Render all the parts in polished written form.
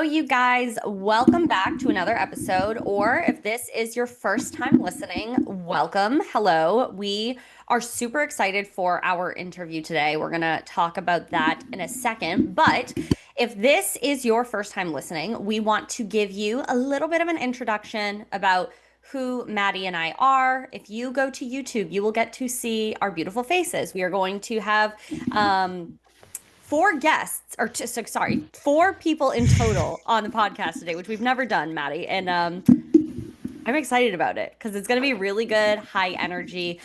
you guys. Welcome back to another episode. Or if this is your first time listening, welcome. Hello. We are super excited for our interview today. We're going to talk about that in a second. But if this is your first time listening, we want to give you a little bit of an introduction about who Maddie and I are. If you go to YouTube, you will get to see our beautiful faces. We are going to have four guests, or sorry, four people in total on the podcast today, which we've never done, Maddie. And I'm excited about it because it's going to be really good, high energy.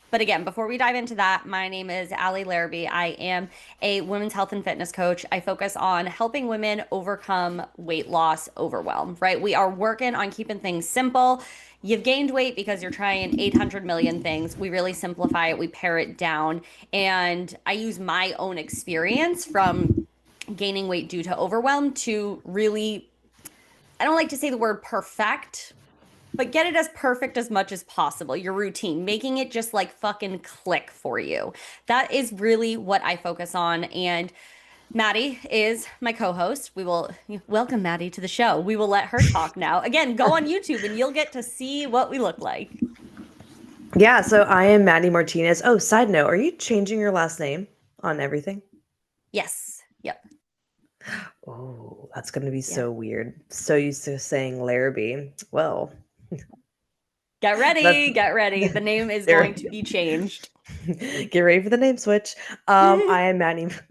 But again, before we dive into that, my name is Allie Larrabee. I am a women's health and fitness coach. I focus on helping women overcome weight loss overwhelm, right? We are working on keeping things simple. You've gained weight because you're trying 800 million things. We really simplify it, we pare it down. And I use my own experience from gaining weight due to overwhelm to really, I don't like to say the word perfect, but get it as perfect as much as possible. Your routine, making it just like fucking click for you. That is really what I focus on. And Maddie is my co-host. We will welcome Maddie to the show. We will let her talk now. Again, go on YouTube and you'll get to see what we look like. Yeah, so I am Maddie Martinez. Oh, side note, are you changing your last name on everything? Yes. Yep. Oh, that's going to be Yeah. so weird. So used to saying Larrabee. Well, Get that's ready. Get ready. The name is there. going to be changed. Get ready for the name switch. I am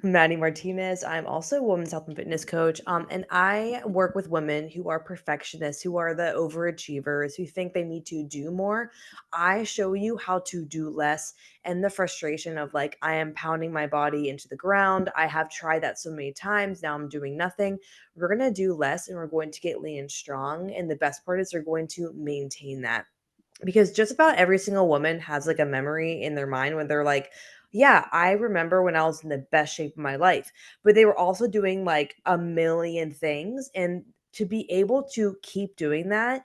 Maddie Martinez. I'm also a women's health and fitness coach. And I work with women who are perfectionists, who are the overachievers, who think they need to do more. I show you how to do less, and the frustration of like I am pounding my body into the ground. I have tried that so many times. Now I'm doing nothing. We're gonna do less, and we're going to get lean and strong. And the best part is we're going to maintain that because just about every single woman has like a memory in their mind when they're like, yeah, I remember when I was in the best shape of my life, but they were also doing like a million things. And to be able to keep doing that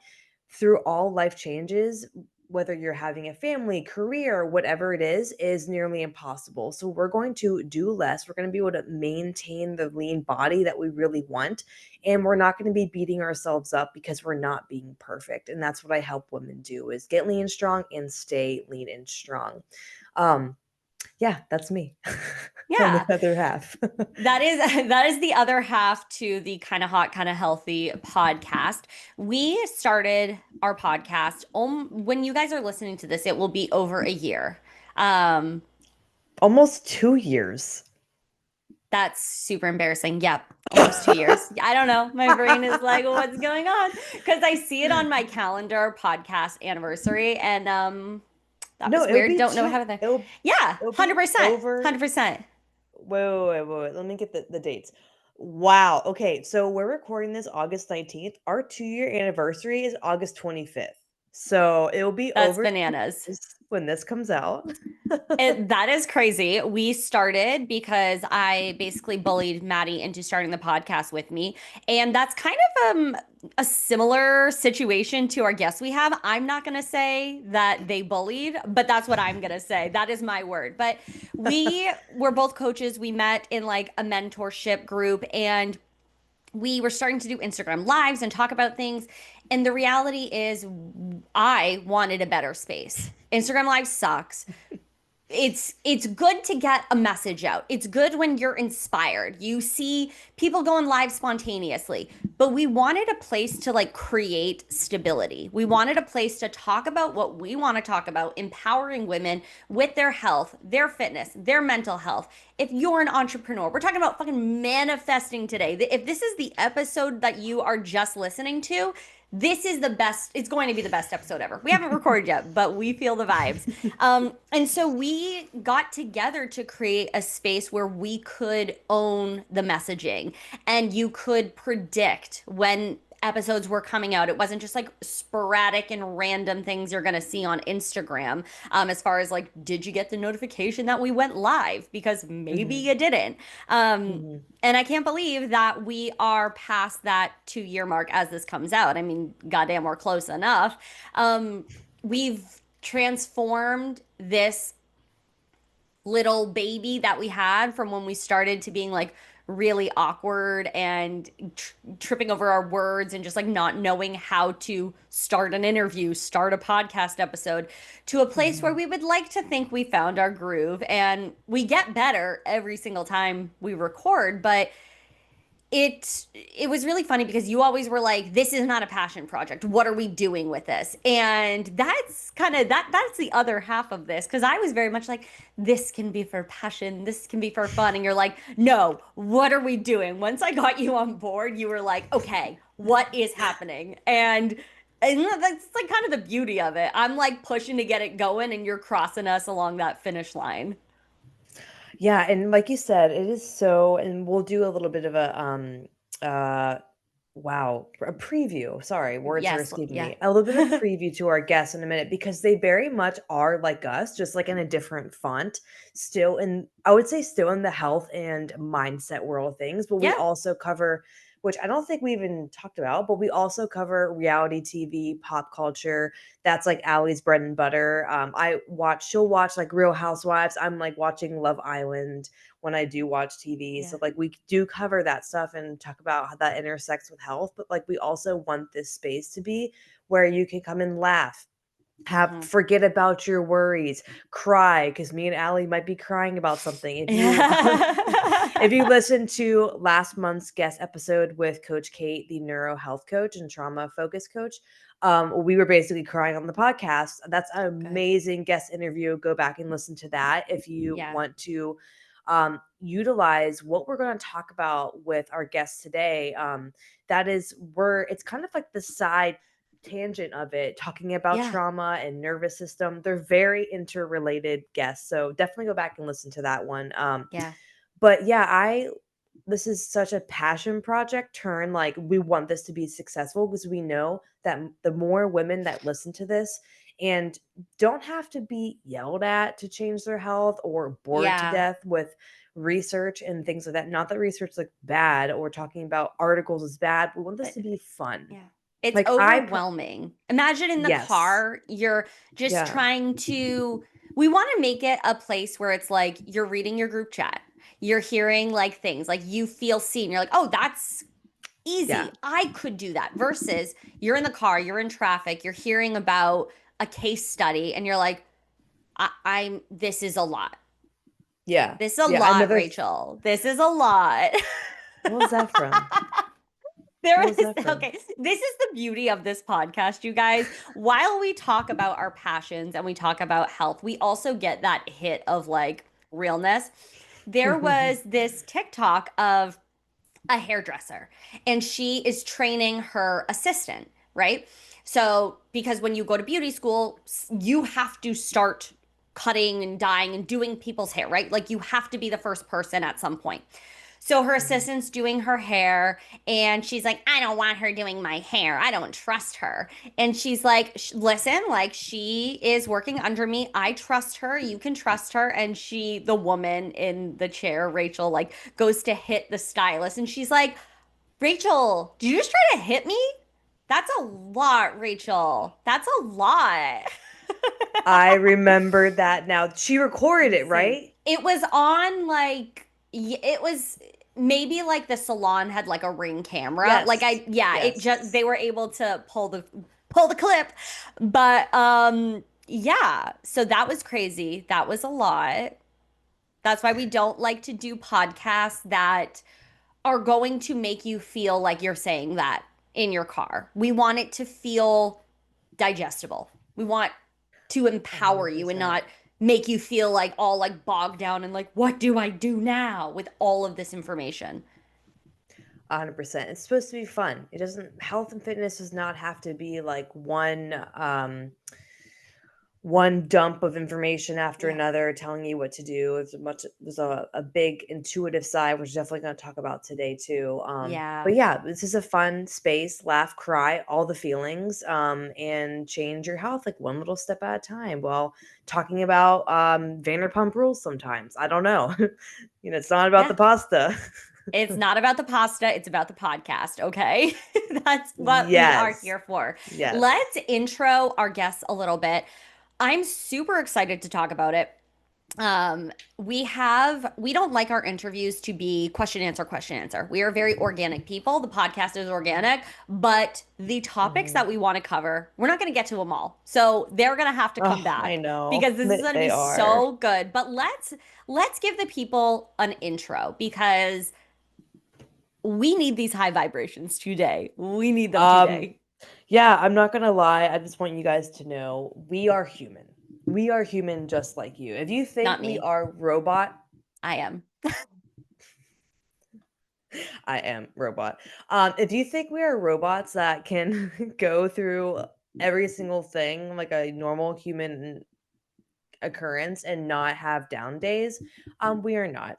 through all life changes, whether you're having a family, career, whatever it is nearly impossible. So we're going to do less. We're going to be able to maintain the lean body that we really want. And we're not going to be beating ourselves up because we're not being perfect. And that's what I help women do is get lean and strong and stay lean and strong. Um, yeah, that's me. I'm the Yeah. other half. That is that is the other half to the kind of hot, kind of healthy podcast. We started our podcast when you guys are listening to this, it will be over a year. Um, Almost 2 years. that's super embarrassing. Yep, almost 2 years. I don't know. My brain is like, what's going on? Because I see it on my calendar, podcast anniversary, and that No, was it'll weird. be Don't know two. how to. It'll Yeah, it'll hundred be percent, over. 100%. Wait. Let me get the dates. Wow. Okay, so we're recording this August 19th. Our 2 year anniversary is August 25th. So it'll be That's over bananas. when this comes out. That is crazy. We started because I basically bullied Maddie into starting the podcast with me. And that's kind of a similar situation to our guests we have. I'm not going to say that they bullied, but that's what I'm going to say. That is my word. But we were both coaches. We met in like a mentorship group and we were starting to do Instagram lives and talk about things. And the reality is, I wanted a better space. Instagram live sucks. It's good to get a message out. It's good when you're inspired. You see people going live spontaneously, but we wanted a place to like create stability. We wanted a place to talk about what we want to talk about, empowering women with their health, their fitness, their mental health. If you're an entrepreneur, we're talking about fucking manifesting today. If this is the episode that you are just listening to, this is the best. It's going to be the best episode ever. We haven't recorded yet, but we feel the vibes. And so we got together to create a space where we could own the messaging and you could predict when episodes were coming out. It wasn't just like sporadic and random things you're going to see on Instagram. As far as like, did you get the notification that we went live? Because maybe Mhm, you didn't. Um, mhm. and I can't believe that we are past that 2 year mark as this comes out. I mean, goddamn, we're close enough. We've transformed this little baby that we had from when we started to being like really awkward and tripping over our words and just like not knowing how to start an interview, start a podcast episode, to a place where Mhm. we would like to think we found our groove. And we get better every single time we record, but it was really funny because you always were like, this is not a passion project, what are we doing with this? And that's kind of that's the other half of this, because I was very much like, this can be for passion, this can be for fun, and you're like, no, what are we doing? Once I got you on board, you were like, okay, what is happening? And that's like kind of the beauty of it. I'm like pushing to get it going, and you're crossing us along that finish line. Yeah, and like you said, it is so, and we'll do a little bit of a uh wow, a preview. Sorry, words are Yes, escaping yeah. me. A little bit of preview to our guests in a minute because they very much are like us, just like in a different font. Still in, I would say, still in the health and mindset world of things, but we Yeah. also cover, which I don't think we even talked about, but we also cover reality TV, pop culture. That's like Allie's bread and butter. She'll watch like Real Housewives. I'm like watching Love Island when I do watch TV. Yeah. So like we do cover that stuff and talk about how that intersects with health, but like we also want this space to be where you can come and laugh, have Uh-huh. forget about your worries, cry, because me and Allie might be crying about something. If you if you Yeah. listen to last month's guest episode with Coach Kate, the neuro health coach and trauma focus coach, we were basically crying on the podcast. That's an Good. amazing guest interview. Go back and listen to that if you Yeah. want to utilize what we're going to talk about with our guests today. That is, we're it's kind of like the side tangent of it, talking about Yeah. trauma and nervous system. They're very interrelated guests, so definitely go back and listen to that one. Yeah. But yeah, I this is such a passion project turn. Like we want this to be successful because we know that the more women that listen to this and don't have to be yelled at to change their health or bored to Yeah. death with research and things like that. Not that research is like bad or talking about articles is bad. We want this But to be fun. yeah. It's Like overwhelming. Imagine in the yes. car, you're just Yeah. trying to, we want to make it a place where it's like you're reading your group chat. You're hearing like things like you feel seen. You're like, oh, that's Yeah. easy. I could do that. Versus you're in the car, you're in traffic, you're hearing about a case study, and you're like, this is a lot. Yeah. This is a Yeah. lot, Rachel. This is a lot. What was that from? There What was is, that from? okay, this is the beauty of this podcast, you guys. While we talk about our passions and we talk about health, we also get that hit of like realness. There was this TikTok of a hairdresser, and she is training her assistant, right? So, because when you go to beauty school, you have to start cutting and dyeing and doing people's hair, right? Like you have to be the first person at some point. So her Mhm. assistant's doing her hair, and she's like, I don't want her doing my hair. I don't trust her. And she's like, listen, like she is working under me. I trust her. You can trust her. And the woman in the chair, Rachel, like goes to hit the stylist. And she's like, Rachel, did you just try to hit me? That's a lot, Rachel. That's a lot. I remember that now. She recorded it, Insane. right? It was on like it was maybe like the salon had like a ring camera. Like Yes. yeah, it just Yes. they were able to pull the clip. But yeah, so that was crazy. That was a lot. That's why we don't like to do podcasts that are going to make you feel like you're saying that in your car. We want it to feel digestible. We want to empower you and 100%. not make you feel like all like bogged down and like, what do I do now with all of this information? 100%. It's supposed to be fun. It doesn't, health and fitness does not have to be like one dump of information after Yeah. another telling you what to do. There's a big intuitive side, which we're definitely going to talk about today too. Yeah. But yeah, this is a fun space, laugh, cry, all the feelings, and change your health like one little step at a time while talking about Vanderpump Rules sometimes. I don't know. It's not about Yeah. the pasta. It's not about the pasta, it's about the podcast, okay? That's what we are Yes. here for. Yes. Let's intro our guests a little bit. I'm super excited to talk about it. We don't like our interviews to be question answer question answer. We are very organic people. The podcast is organic, but the topics Mhm. that we want to cover, we're not going to get to them all. So they're going to have to come Oh, I back know. because this is going to They be are. so good. But let's give the people an intro because we need these high vibrations today. We need them Um, today. yeah, I'm not gonna lie. I just want you guys to know we are human. We are human just like you. If you think Not we me. are robot, I am. I am robot. If you think we are robots that can go through every single thing like a normal human occurrence and not have down days, we are not.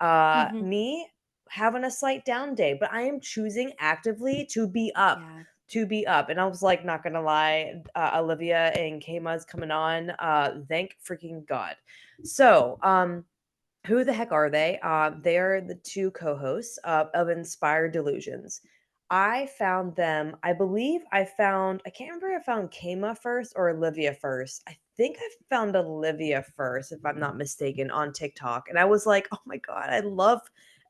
Hmm. Me having a slight down day, but I am choosing actively to be up. Yeah. To be up. And I was like, not gonna lie, Olivia and Kayma's coming on. Thank freaking God. So, who the heck are they? They are the two co-hosts of Inspired Delusions. I found them. I believe I found. I can't remember if I found Kayma first or Olivia first. I think I found Olivia first, if I'm not mistaken, on TikTok. And I was like, oh my god, I love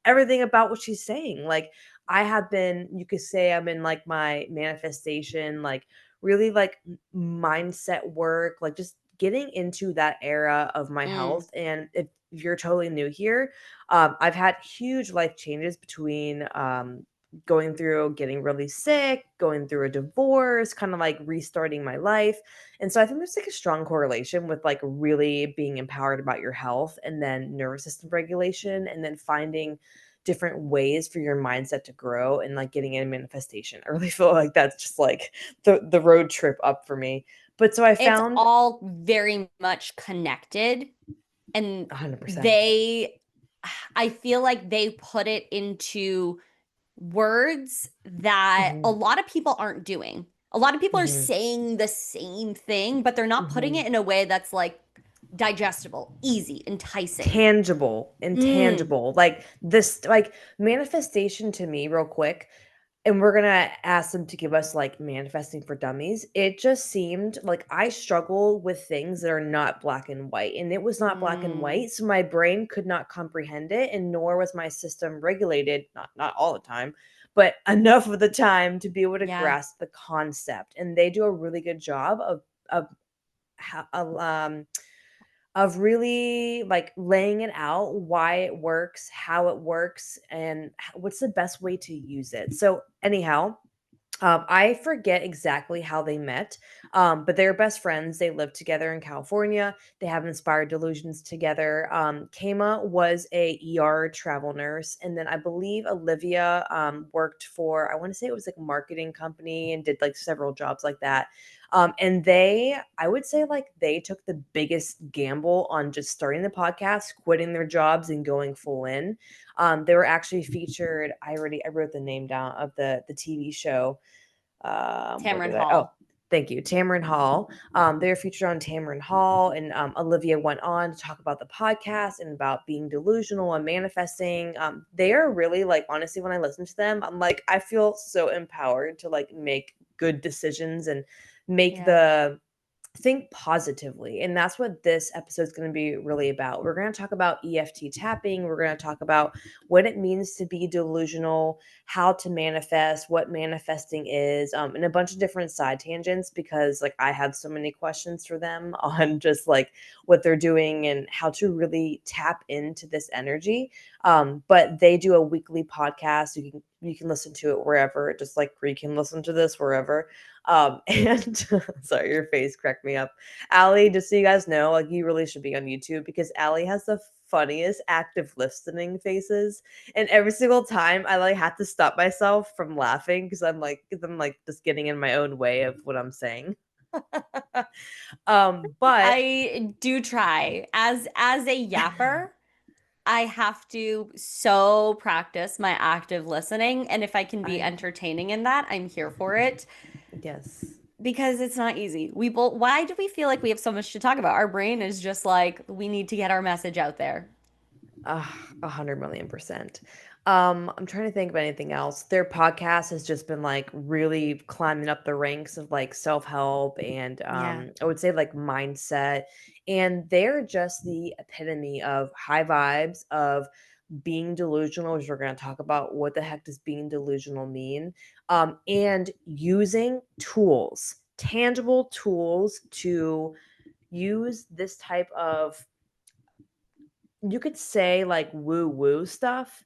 everything about what she's saying. Like, I have been. You could say I'm in like my manifestation, like really like mindset work, like just getting into that era of my Mm, health. And if you're totally new here, I've had huge life changes between going through getting really sick, going through a divorce, kind of like restarting my life. And so I think there's like a strong correlation with like really being empowered about your health and then nervous system regulation and then finding different ways for your mindset to grow and like getting in manifestation. I really feel like that's just like the road trip up for me. But so I it's found all very much connected. And 100%. they, I feel like they put it into words that a Mhm, lot of people aren't doing. A lot of people are mhm, saying the same thing, but they're not putting mhm. it in a way that's like digestible, easy, enticing. Tangible, Mm, intangible, like this, like manifestation to me, real quick. And we're gonna ask them to give us like manifesting for dummies. It just seemed like I struggle with things that are not black and white, and it was not black and mm, white, so my brain could not comprehend it, and nor was my system regulated, not all the time, but enough of the time to be able to yeah. grasp the concept. And they do a really good job of how of really like laying it out, why it works, how it works, and what's the best way to use it. So anyhow, I forget exactly how they met, but they're best friends. They live together in California. They have inspired delusions together. Kayma was a ER travel nurse, and then I believe Olivia worked for, I want to say it was like a marketing company and did like several jobs like that. And they, I would say, like they took the biggest gamble on just starting the podcast, quitting their jobs, and going full in. They were actually featured. I wrote the name down of the TV show. Where Tamron did I? Oh, Hall. thank you, Tamron Hall. They were featured on Tamron Hall, and Olivia went on to talk about the podcast and about being delusional and manifesting. They are really like, honestly, when I listen to them, I'm like, I feel so empowered to like make good decisions and make Yeah. the think positively. And that's what this episode is going to be really about. We're going to talk about EFT tapping. We're going to talk about what it means to be delusional, how to manifest, what manifesting is, and a bunch of different side tangents because, like, I have so many questions for them on just like what they're doing and how to really tap into this energy. But they do a weekly podcast. You can listen to it wherever, just like you can listen to this wherever. And sorry, your face cracked me up. Allie, just so you guys know, like you really should be on YouTube because Allie has the funniest active listening faces. And every single time I like have to stop myself from laughing because I'm like just getting in my own way of what I'm saying. But I do try. As a yapper, I have to so practice my active listening, and if I can be I entertaining in that, I'm here for it yes. because it's not easy. We both, why do we feel like we have so much to talk about? Our brain is just like, we need to get our message out there. 100 million percent. I'm trying to think of anything else. Their podcast has just been like really climbing up the ranks of like self-help and Yeah. I would say like mindset. And they're just the epitome of high vibes of being delusional, which we're going to talk about what the heck does being delusional mean. And using tools, tangible tools to use this type of, you could say, like woo woo stuff,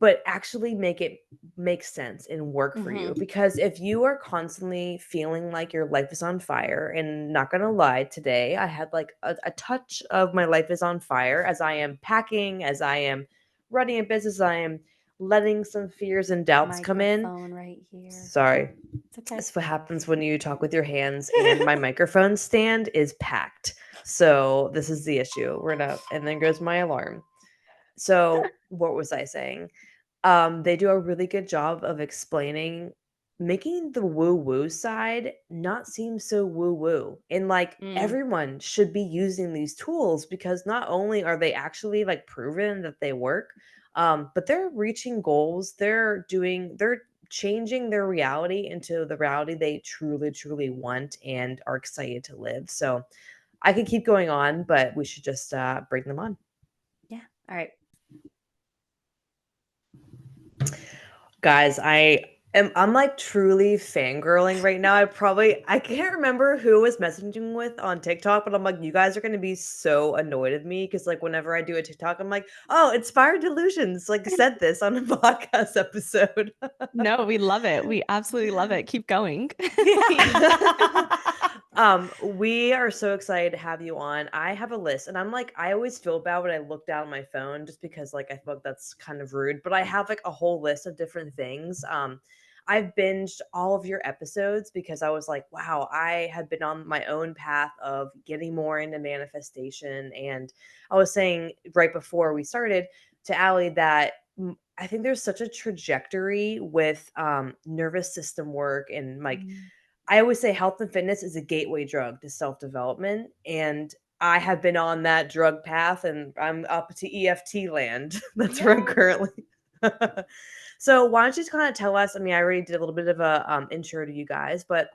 but actually make it make sense and work for you. Hmm. Because if you are constantly feeling like your life is on fire, and not gonna lie, today I had like a touch of my life is on fire as I am packing, as I am running a business, I am letting some fears and doubts come in. Microphone right here. Sorry. It's okay. That's what happens when you talk with your hands, and my microphone stand is packed. So this is the issue. We're gonna, and then goes my alarm. So what was I saying? They do a really good job of explaining, making the woo woo side not seem so woo woo. And like Mm. everyone should be using these tools because not only are they actually like proven that they work, but they're reaching goals. They're changing their reality into the reality they truly, truly want and are excited to live. So I could keep going on, but we should just bring them on. Yeah. All right. Guys, I'm like truly fangirling right now. I can't remember who I was messaging with on TikTok, but I'm like, you guys are gonna be so annoyed at me because like whenever I do a TikTok, I'm like, oh, inspired delusions, like said this on a podcast episode. No, we love it. We absolutely love it. Keep going. Yeah. We are so excited to have you on. I have a list, and I'm like, I always feel bad when I look down at my phone just because like I feel like that's kind of rude, but I have like a whole list of different things. I've binged all of your episodes because I was like, wow, I have been on my own path of getting more into manifestation. And I was saying right before we started to Allie that I think there's such a trajectory with nervous system work and like Mm. I always say health and fitness is a gateway drug to self-development, and I have been on that drug path, and I'm up to EFT land. That's where I'm Yeah. currently. So why don't you just kind of tell us? I mean, I already did a little bit of a intro to you guys, but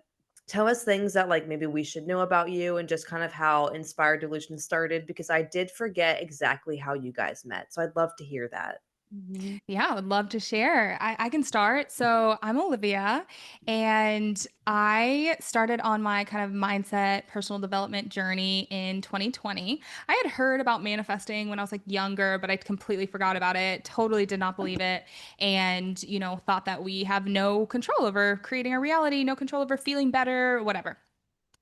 tell us things that like maybe we should know about you, and just kind of how Inspired Delusion started. Because I did forget exactly how you guys met, so I'd love to hear that. Mhm. Yeah, I would love to share. I can start. So I'm Olivia, and I started on my kind of mindset, personal development journey in 2020. I had heard about manifesting when I was like younger, but I completely forgot about it, totally did not believe it, and, thought that we have no control over creating a reality, no control over feeling better, whatever.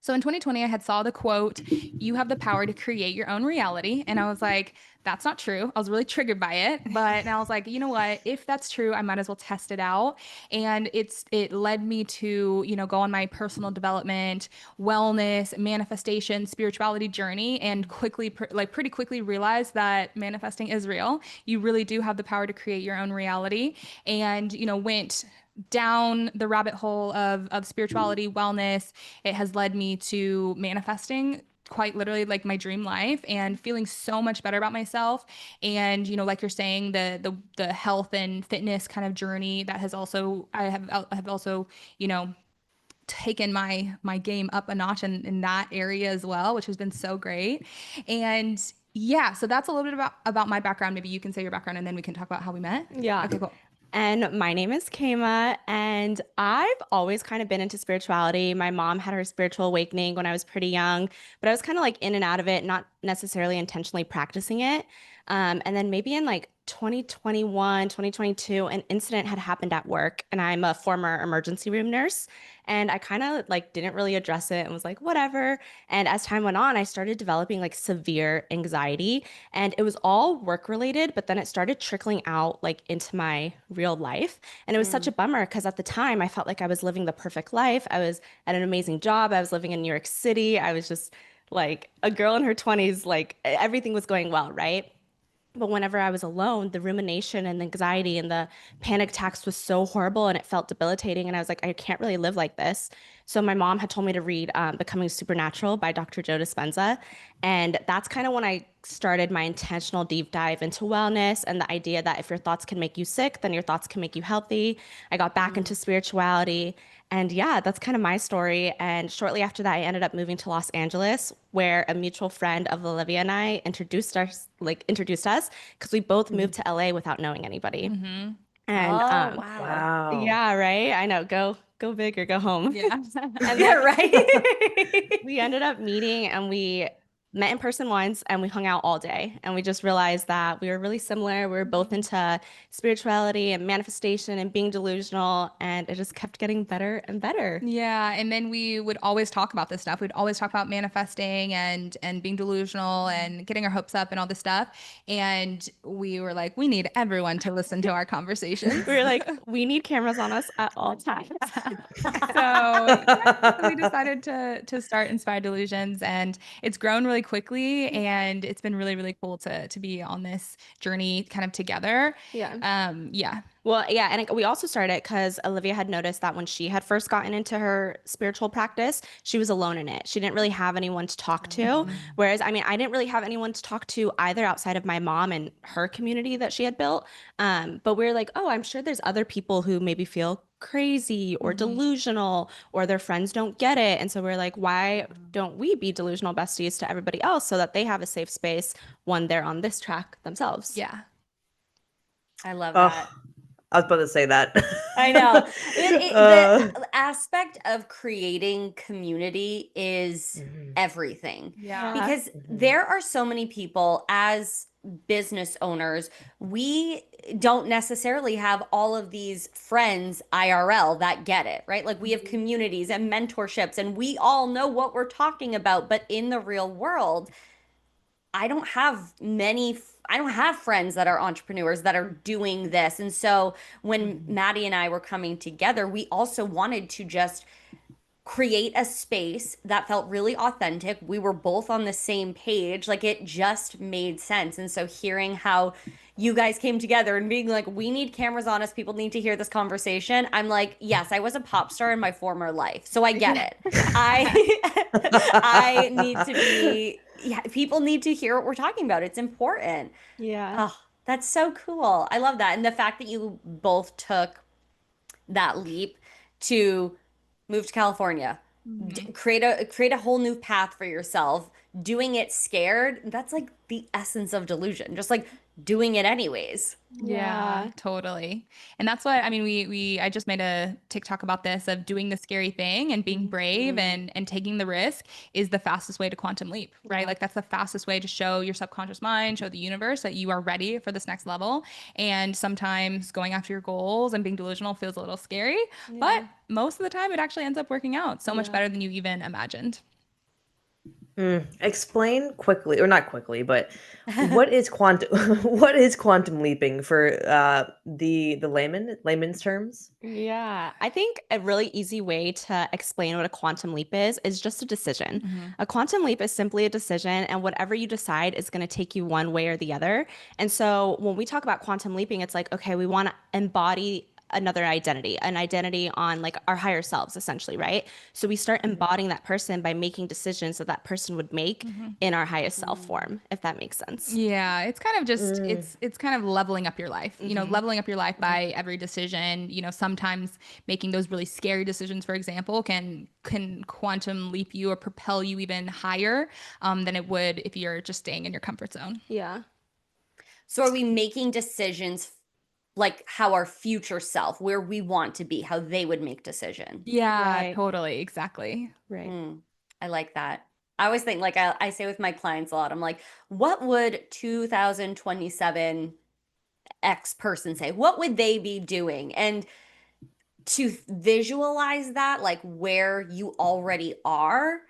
So in 2020, I had saw the quote, "You have the power to create your own reality." And I was like, that's not true. I was really triggered by it. But I was like, you know what? If that's true, I might as well test it out. And it led me to, go on my personal development, wellness, manifestation, spirituality journey, and pretty quickly realized that manifesting is real. You really do have the power to create your own reality. And, went down the rabbit hole of spirituality, wellness. It has led me to manifesting quite literally like my dream life and feeling so much better about myself. And, like you're saying, the health and fitness kind of journey that has also I have also, you know, taken my game up a notch in that area as well, which has been so great. And yeah, so that's a little bit about my background. Maybe you can say your background and then we can talk about how we met. Yeah. Okay, cool. And my name is Kayma, and I've always kind of been into spirituality. My mom had her spiritual awakening when I was pretty young, but I was kind of like in and out of it, not necessarily intentionally practicing it. And then maybe in like 2021, 2022, an incident had happened at work, and I'm a former emergency room nurse. And I kind of like didn't really address it and was like, whatever. And as time went on, I started developing like severe anxiety, and it was all work related, but then it started trickling out like into my real life. And it was such Mm. a bummer because at the time I felt like I was living the perfect life. I was at an amazing job. I was living in New York City. I was just like a girl in her 20s, like everything was going well, right? But whenever I was alone, the rumination and the anxiety and the panic attacks was so horrible and it felt debilitating. And I was like, I can't really live like this. So my mom had told me to read Becoming Supernatural by Dr. Joe Dispenza. And that's kind of when I started my intentional deep dive into wellness and the idea that if your thoughts can make you sick, then your thoughts can make you healthy. I got back into spirituality. And yeah, that's kind of my story. And shortly after that, I ended up moving to Los Angeles, where a mutual friend of Olivia and I introduced us because we both moved to LA without knowing anybody. And Oh, wow. Wow. yeah, right. I know. Go big or go home. Yeah. And Yeah, then right. we ended up meeting and we met in person once and we hung out all day. And we just realized that we were really similar. We were both into spirituality and manifestation and being delusional. And it just kept getting better and better. Yeah, and then we would always talk about this stuff. We'd always talk about manifesting and being delusional and getting our hopes up and all this stuff. And we were like, we need everyone to listen to our conversations. We were like, we need cameras on us at all times. So yeah, so we decided to start Inspired Delusions, and it's grown really quickly, and it's been really, really cool to be on this journey kind of together. Yeah. Well, yeah, and we also started because Olivia had noticed that when she had first gotten into her spiritual practice, she was alone in it. She didn't really have anyone to talk to. Whereas, I mean, I didn't really have anyone to talk to either outside of my mom and her community that she had built. But we were like, oh, I'm sure there's other people who maybe feel crazy or delusional or their friends don't get it. And so we're like, why don't we be delusional besties to everybody else so that they have a safe space when they're on this track themselves? Yeah. I love Oh, that. I was about to say that. I know. Uh, The aspect of creating community is everything. Yeah. Because there are so many people as business owners, we don't necessarily have all of these friends IRL that get it, right? Like we have communities and mentorships and we all know what we're talking about, but in the real world, I don't have I don't have friends that are entrepreneurs that are doing this. And so when Maddie and I were coming together, we also wanted to just create a space that felt really authentic. We were both on the same page. Like it just made sense. And so hearing how you guys came together and being like, we need cameras on us. People need to hear this conversation. I'm like, yes, I was a pop star in my former life. So I get it. I need to be, yeah, people need to hear what we're talking about. It's important. Yeah. Oh, that's so cool. I love that. And the fact that you both took that leap to move to California, create a whole new path for yourself, doing it scared, that's like the essence of delusion. Just like doing it anyways. Yeah, totally. And that's what I mean, I just made a TikTok about this of doing the scary thing and being brave and taking the risk is the fastest way to quantum leap, right? Like that's the fastest way to show your subconscious mind, show the universe that you are ready for this next level. And sometimes going after your goals and being delusional feels a little scary, but most of the time it actually ends up working out so much better than you even imagined. Explain quickly, or not quickly, but what is quantum? What is quantum leaping for the layman's terms? Yeah, I think a really easy way to explain what a quantum leap is just a decision. A quantum leap is simply a decision, and whatever you decide is going to take you one way or the other. And so when we talk about quantum leaping, it's like, okay, we want to embody another identity, an identity on like our higher selves, essentially, right? So we start embodying that person by making decisions that that person would make in our highest self form, if that makes sense. Yeah, it's kind of just it's kind of leveling up your life. You know, leveling up your life by every decision. You know, sometimes making those really scary decisions, for example, can quantum leap you or propel you even higher than it would if you're just staying in your comfort zone. Yeah. So are we making decisions like how our future self, where we want to be, how they would make decision? Yeah, Right. totally, exactly. Right. I like that. I always think, like I say with my clients a lot, I'm like, what would 2027 X person say? What would they be doing? And to visualize that, like where you already are,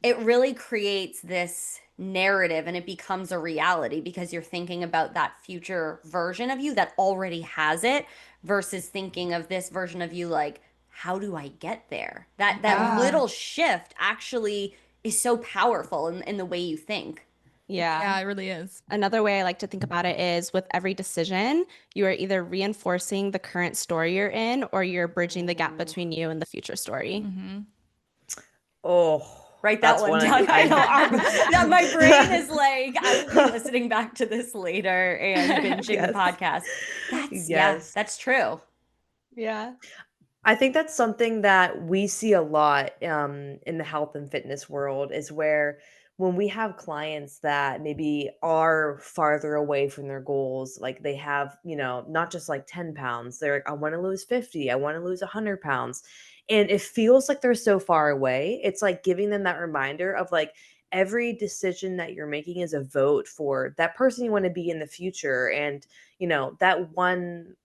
it really creates this narrative and it becomes a reality because you're thinking about that future version of you that already has it versus thinking of this version of you like, how do I get there? That Yeah. little shift actually is so powerful in the way you think. Yeah. Yeah, it really is. Another way I like to think about it is with every decision, you are either reinforcing the current story you're in or you're bridging the gap between you and the future story. Oh, Write that That's one one down. I know that my brain Yeah. is like, I will be listening back to this later and binging the Yes. podcast. Yeah, Yes. that's true. Yeah. I think that's something that we see a lot in the health and fitness world is where when we have clients that maybe are farther away from their goals, like they have, not just like 10 pounds, they're like, I want to lose 50, I want to lose 100 pounds. And it feels like they're so far away. It's like giving them that reminder of like, every decision that you're making is a vote for that person you want to be in the future. And, that one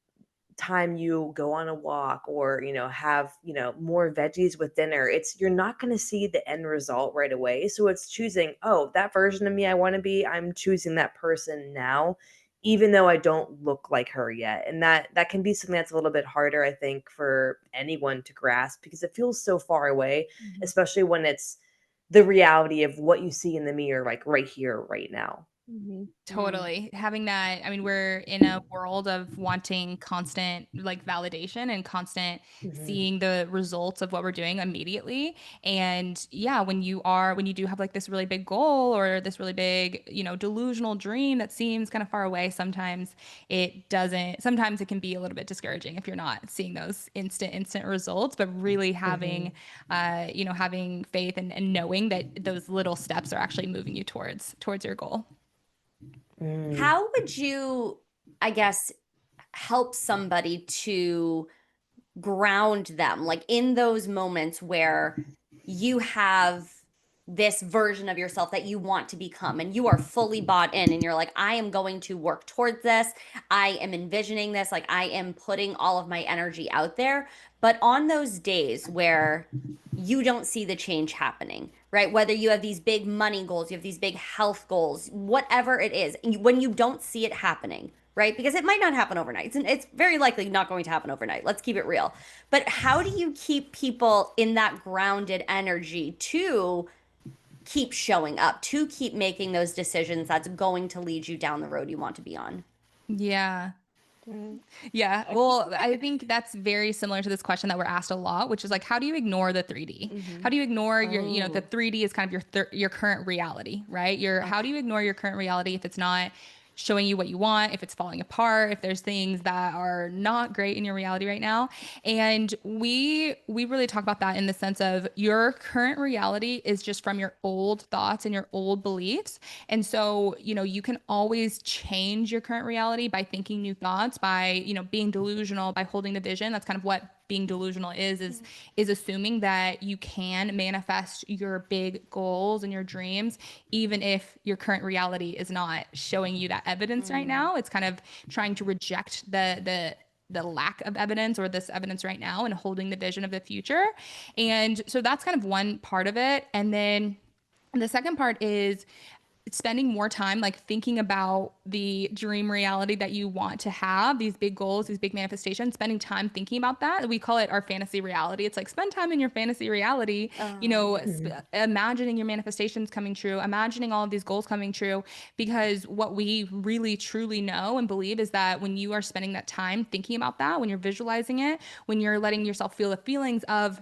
time you go on a walk or have more veggies with dinner, you're not going to see the end result right away. So it's choosing, oh, that version of me I want to be, I'm choosing that person now, even though I don't look like her yet. And that can be something that's a little bit harder, I think, for anyone to grasp because it feels so far away, Mhm. especially when it's the reality of what you see in the mirror, like right here right now. Mm-hmm. Totally. Having that, I mean, we're in a world of wanting constant like validation and constant Mhm. seeing the results of what we're doing immediately. And yeah, when you do have like this really big goal or this really big, delusional dream that seems kind of far away, sometimes it can be a little bit discouraging if you're not seeing those instant results, but really having, Mhm. having faith and knowing that those little steps are actually moving you towards your goal. Mm. How would you, I guess, help somebody to ground them, like in those moments where you have this version of yourself that you want to become and you are fully bought in and you're like, I am going to work towards this, I am envisioning this, like I am putting all of my energy out there. But on those days where you don't see the change happening, right? Whether you have these big money goals, you have these big health goals, whatever it is, when you don't see it happening, right? Because it might not happen overnight. It's very likely not going to happen overnight. Let's keep it real. But how do you keep people in that grounded energy to keep showing up, to keep making those decisions that's going to lead you down the road you want to be on? Yeah. Right. Yeah. Well, I think that's very similar to this question that we're asked a lot, which is like, how do you ignore the 3D? Mm-hmm. How do you ignore the Oh, 3D is kind of your current reality, right? How do okay. you ignore your current reality if it's not showing you what you want, if it's falling apart, if there's things that are not great in your reality right now? And we really talk about that in the sense of your current reality is just from your old thoughts and your old beliefs. And so, you can always change your current reality by thinking new thoughts, by, being delusional, by holding the vision. That's kind of what being delusional is assuming that you can manifest your big goals and your dreams even if your current reality is not showing you that evidence right Mm. now. It's kind of trying to reject the lack of evidence or this evidence right now and holding the vision of the future. And so that's kind of one part of it. And then the second part is spending more time like thinking about the dream reality that you want to have, these big goals, these big manifestations, spending time thinking about that. We call it our fantasy reality. It's like spend time in your fantasy reality, Yes. Mhm. imagining your manifestations coming true, imagining all of these goals coming true. Because what we really truly know and believe is that when you are spending that time thinking about that, when you're visualizing it, when you're letting yourself feel the feelings of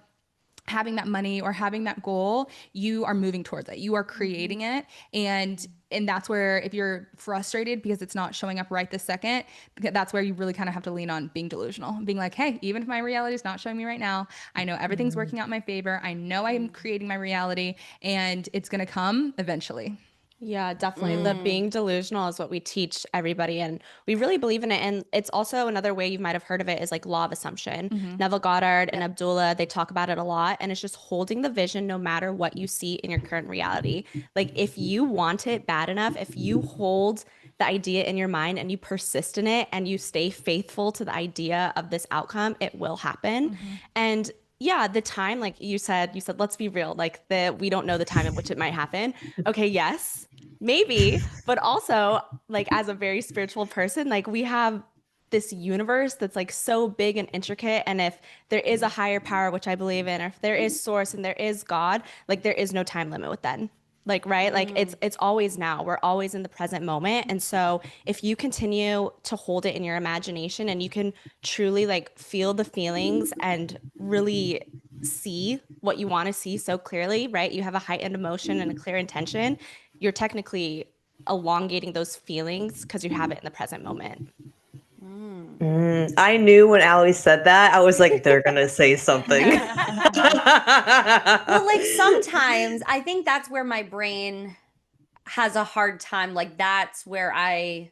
having that money or having that goal, you are moving towards it, you are Mhm. creating it. And that's where if you're frustrated because it's not showing up right this second, that's where you really kind of have to lean on being delusional, being like, hey, even if my reality is not showing me right now, I know everything's Mhm. working out in my favor, I know I'm Mm. creating my reality, and it's going to come eventually. Yeah, definitely. The Mm. being delusional is what we teach everybody, and we really believe in it. And it's also another way you might have heard of it is like law of assumption. Mm-hmm. Neville Goddard and Yep. Abdullah, they talk about it a lot, and it's just holding the vision no matter what you see in your current reality. Like if you want it bad enough, if you hold the idea in your mind and you persist in it and you stay faithful to the idea of this outcome, it will happen. Mm-hmm. And yeah, the time, like you said, let's be real, like we don't know the time at which it might happen. Okay, yes, maybe, but also like as a very spiritual person, like we have this universe that's like so big and intricate. And if there is a higher power, which I believe in, or if there is source and there is God, like there is no time limit with then. Like, right? Like Mm. it's always now. We're always in the present moment. And so if you continue to hold it in your imagination and you can truly like feel the feelings and really see what you want to see so clearly, right? You have a heightened emotion and a clear intention. You're technically elongating those feelings because you have it in the present moment. I knew when Allie said that, I was like, they're gonna say something. Well, like sometimes I think that's where my brain has a hard time. Like that's where I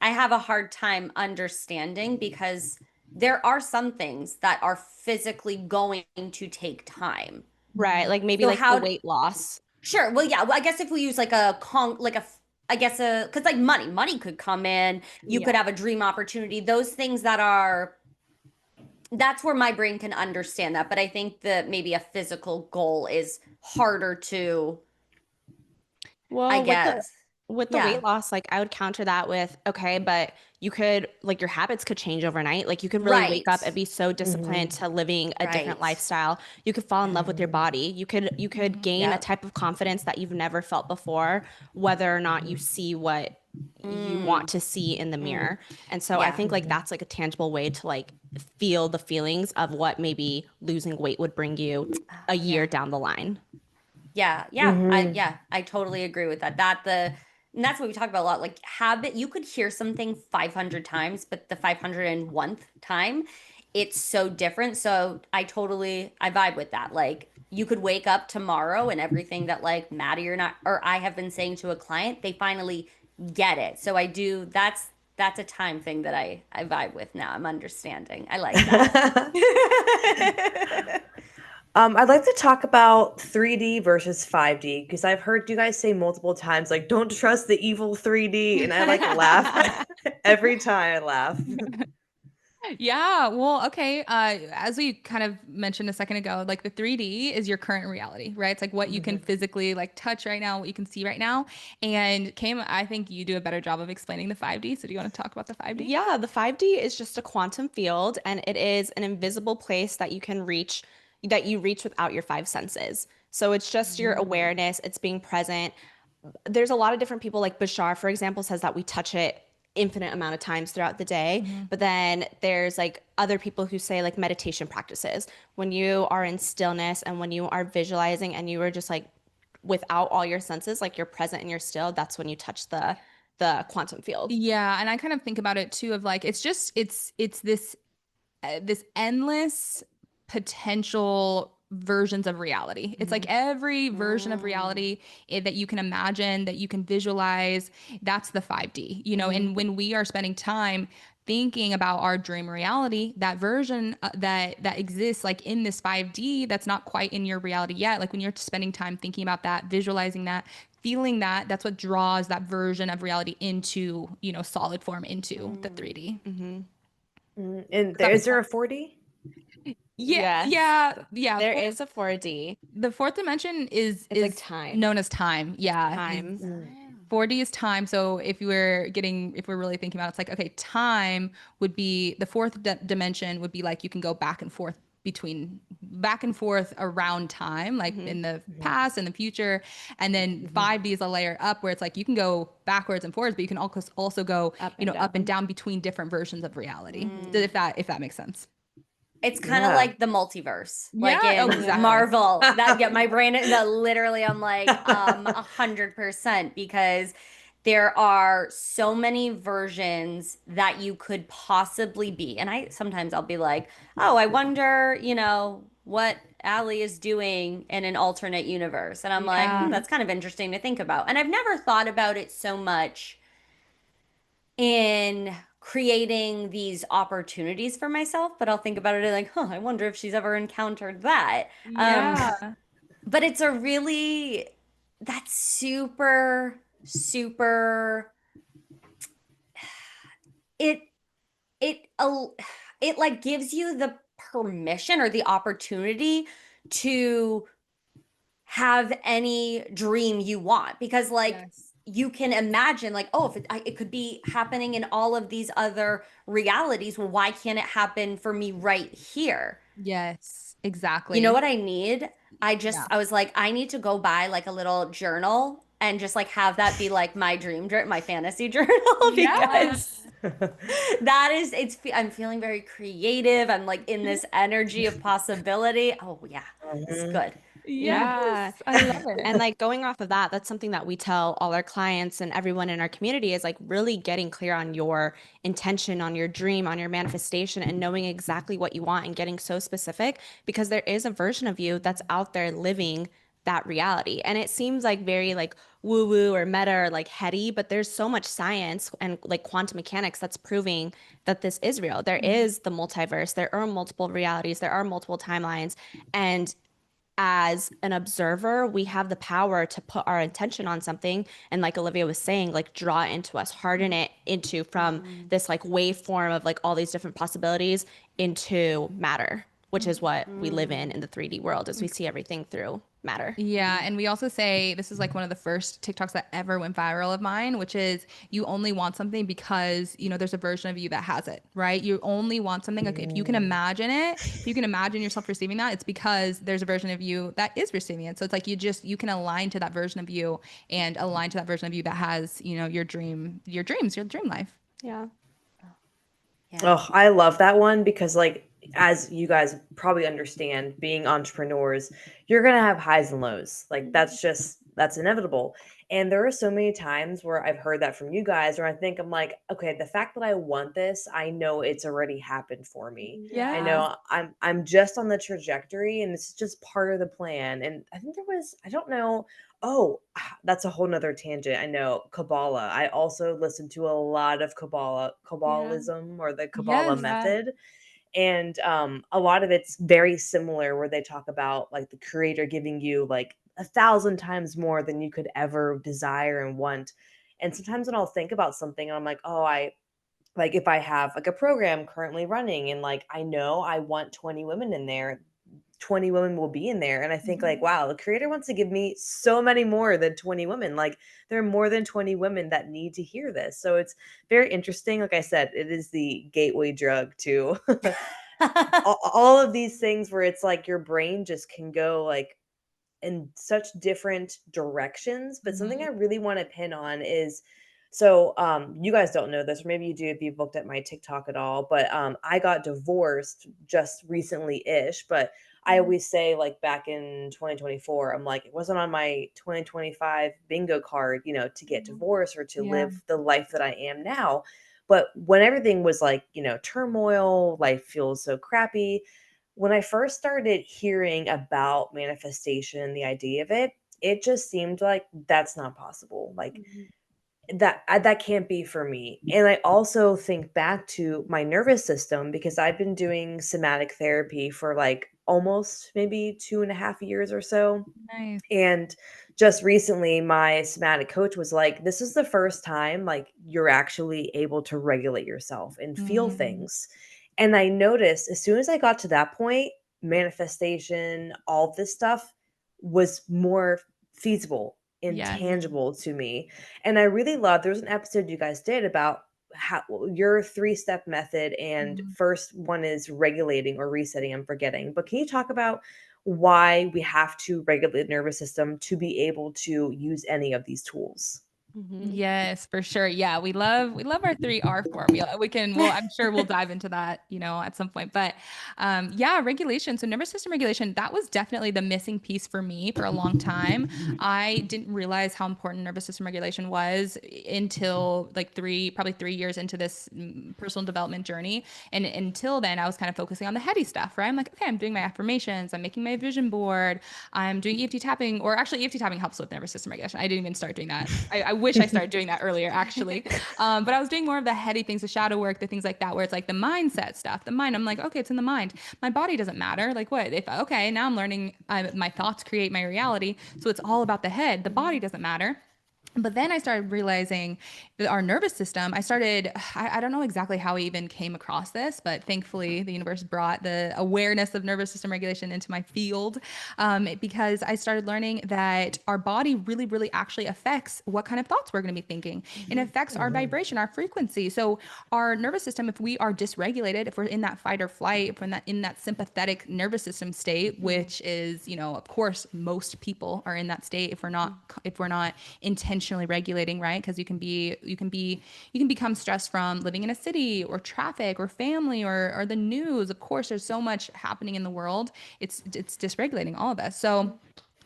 have a hard time understanding because there are some things that are physically going to take time. Right. Like maybe So like the how weight loss. sure. Well, yeah. Well, I guess if we use like I guess because like money could come in. You Yeah. could have a dream opportunity. Those things that are, that's where my brain can understand that. But I think that maybe a physical goal is harder to, I Well, guess. with the Yeah. weight loss, like I would counter that with, okay, but you could like your habits could change overnight. Like you could really wake Right. up and be so disciplined Mhm. to living a different Right. lifestyle. You could fall in love with your Mhm. body. You could gain a Yep. type of confidence that you've never felt before, whether or not you Mhm. see what you want Mm, to see in the mm. mirror. And so I Yeah. think like Mhm. that's like a tangible way to like feel the feelings of what maybe losing weight would bring you a year Yeah. down the line. Mhm. Yeah, I totally agree with that. And that's what we talk about a lot. Like habit, you could hear something 500 times, but the 501th time, it's so different. So I vibe with that. Like you could wake up tomorrow and everything that like Maddie or not or I have been saying to a client, they finally get it. So I do that's a time thing that I vibe with now. I'm understanding. I like that. I'd like to talk about 3D versus 5D because I've heard you guys say multiple times, like, don't trust the evil 3D. And I like laugh every time I laugh. Yeah, well, okay. As we kind of mentioned a second ago, like the 3D is your current reality, right? It's like what you can Mhm. physically like touch right now, what you can see right now. And Kayma, I think you do a better job of explaining the 5D. So do you want to talk about the 5D? Yeah, the 5D is just a quantum field and it is an invisible place that that you reach without your five senses. So it's just your Mm. awareness, it's being present. There's a lot of different people, like Bashar, for example, says that we touch it infinite amount of times throughout the day. Mhm. But then there's like other people who say like meditation practices. When you are in stillness and when you are visualizing and you are just like without all your senses, like you're present and you're still, that's when you touch the quantum field. Yeah, and I kind of think about it too of like it's this this endless potential versions of reality. It's like Mhm. every version of Mm, reality that you can imagine, that you can visualize, that's the 5D, you know, Mhm. and when we are spending time thinking about our dream reality, that version that exists like in this 5D that's not quite in your reality yet, like when you're spending time thinking about that, visualizing that, feeling that, that's what draws that version of reality into, you know, solid form into the mm. 3D. Hmm. And Does that is make there a sense? 4D? Yeah, Yes, yeah. there is a 4D. The fourth dimension It's like is time. known as time. Yeah, Time. Mm. 4D is time. So if we're really thinking about it, it's like okay, time would be the fourth dimension would be like you can go back and forth around time, like Hmm. in the Mhm. past and the future, and then Mhm. 5D is a layer up where it's like you can go backwards and forwards, but you can also go Up you and know up and down. down between different versions of reality. Hmm. If that makes sense. It's kind of Yeah. like the multiverse, like Yeah. Oh, in Yeah. exactly. Marvel. That yeah, my brain that literally I'm like 100% because there are so many versions that you could possibly be. And I sometimes I'll be like, "Oh, I wonder, what Allie is doing in an alternate universe." And I'm like, Yeah. That's kind of interesting to think about." And I've never thought about it so much in creating these opportunities for myself, but I'll think about it like, I wonder if she's ever encountered that. Yeah. But it's a really, that's super, super, it, it, it like gives you the permission or the opportunity to have any dream you want because like Yes. you can imagine like if it could be happening in all of these other realities, well why can't it happen for me right here? Yes, You know exactly. what I need? Yeah. I was like I need to go buy like a little journal and just like have that be like my dream journal, my fantasy journal Yeah. because That is, I'm feeling very creative. I'm like in this energy of possibility. Oh yeah, this is Mhm. good. Yes, Yeah. I love And it. like going off of that, that's something that we tell all our clients and everyone in our community is like really getting clear on your intention, on your dream, on your manifestation, and knowing exactly what you want and getting so specific because there is a version of you that's out there living that reality. And it seems like very like woo woo or meta or like heady, but there's so much science and like quantum mechanics that's proving that this is real. There is the multiverse, there are multiple realities, there are multiple timelines. And as an observer, we have the power to put our intention on something. And like Olivia was saying, like draw it into us, harden it into from Mhm. this like waveform of like all these different possibilities into matter, which is what we live Mm. in the 3D world as we see everything through matter. Yeah, and we also say this is like one of the first TikToks that ever went viral of mine, which is you only want something because there's a version of you that has it, right? You only want something like if you can Mm. imagine it, if you can imagine yourself receiving that, it's because there's a version of you that is receiving it. So it's like you can align to that version of you and align to that version of you that has your dreams, your dream life. Yeah. Yeah. Oh, I love that one because, like, as you guys probably understand, being entrepreneurs, you're gonna have highs and lows. Like, that's inevitable. And there are so many times where I've heard that from you guys, where I'm like, okay, the fact that I want this, I know it's already happened for me. I Yes. Yeah. know I'm just on the trajectory, and this is just part of the plan. And I think I don't know. Oh, that's a whole nother tangent. I know Kabbalah. I also listen to a lot of Yeah. Kabbalism or the Kabbalah Yes. Yeah. method. And a lot of it's very similar where they talk about like the creator giving you like 1,000 times more than you could ever desire and want. And sometimes when I'll think about something and I'm like, oh, I like if I have like a program currently running and like I know I want 20 women in there, 20 women will be in there. And I think like, wow, the creator wants to give me so many more than 20 women. Like there are more than 20 women that need to hear this. So it's very interesting. Like I said, it is the gateway drug to all of these things where it's like your brain just can go like in such different directions. But something I Mhm. really want to pin on is so you guys don't know this, or maybe you do if you've looked at my TikTok at all, but I got divorced just recently ish. But I always say like back in 2024, I'm like, it wasn't on my 2025 bingo card, to get divorced or to Yeah. live the life that I am now. But when everything was like, turmoil, life feels so crappy, when I first started hearing about manifestation, the idea of it, it just seemed like that's not possible. Like that can't be for me. And I also think back to my nervous system because I've been doing somatic therapy for like almost maybe 2.5 years or so. Nice. And just recently, my somatic coach was like, this is the first time like you're actually able to regulate yourself and feel Mm. things. And I noticed as soon as I got to that point, manifestation, all this stuff was more feasible and Yes. tangible to me. And I really love there's an episode you guys did about how your 3-step method, and Mhm. first one is regulating or resetting, I'm forgetting. But can you talk about why we have to regulate the nervous system to be able to use any of these tools? Hmm. Yes, for sure. Yeah, we love our 3R formula. I'm sure we'll dive into that, at some point. But yeah, regulation. So nervous system regulation, that was definitely the missing piece for me for a long time. I didn't realize how important nervous system regulation was until like probably 3 years into this personal development journey. And until then, I was kind of focusing on the heady stuff, right? I'm like, okay, I'm doing my affirmations, I'm making my vision board, I'm doing EFT tapping, or actually EFT tapping helps with nervous system regulation. I didn't even start doing that. I wish I started doing that earlier, actually. But I was doing more of the heady things, the shadow work, the things like that, where it's like the mindset stuff. The mind, I'm like, okay, it's in the mind. My body doesn't matter. Like what? Okay, now I'm learning my thoughts create my reality. So it's all about the head. The body doesn't matter. But then I started realizing that our nervous system, I don't know exactly how I even came across this, but thankfully the universe brought the awareness of nervous system regulation into my field, because I started learning that our body really, really actually affects what kind of thoughts we're going to be thinking. It affects our Mhm. vibration, our frequency. So our nervous system, if we are dysregulated, if we're in that fight or flight, if we're in that sympathetic nervous system state, which is, of course, most people are in that state if we're not intentionally intentionally regulating, right? Because you can become stressed from living in a city or traffic or family or the news. Of course, there's so much happening in the world. It's dysregulating all of us. So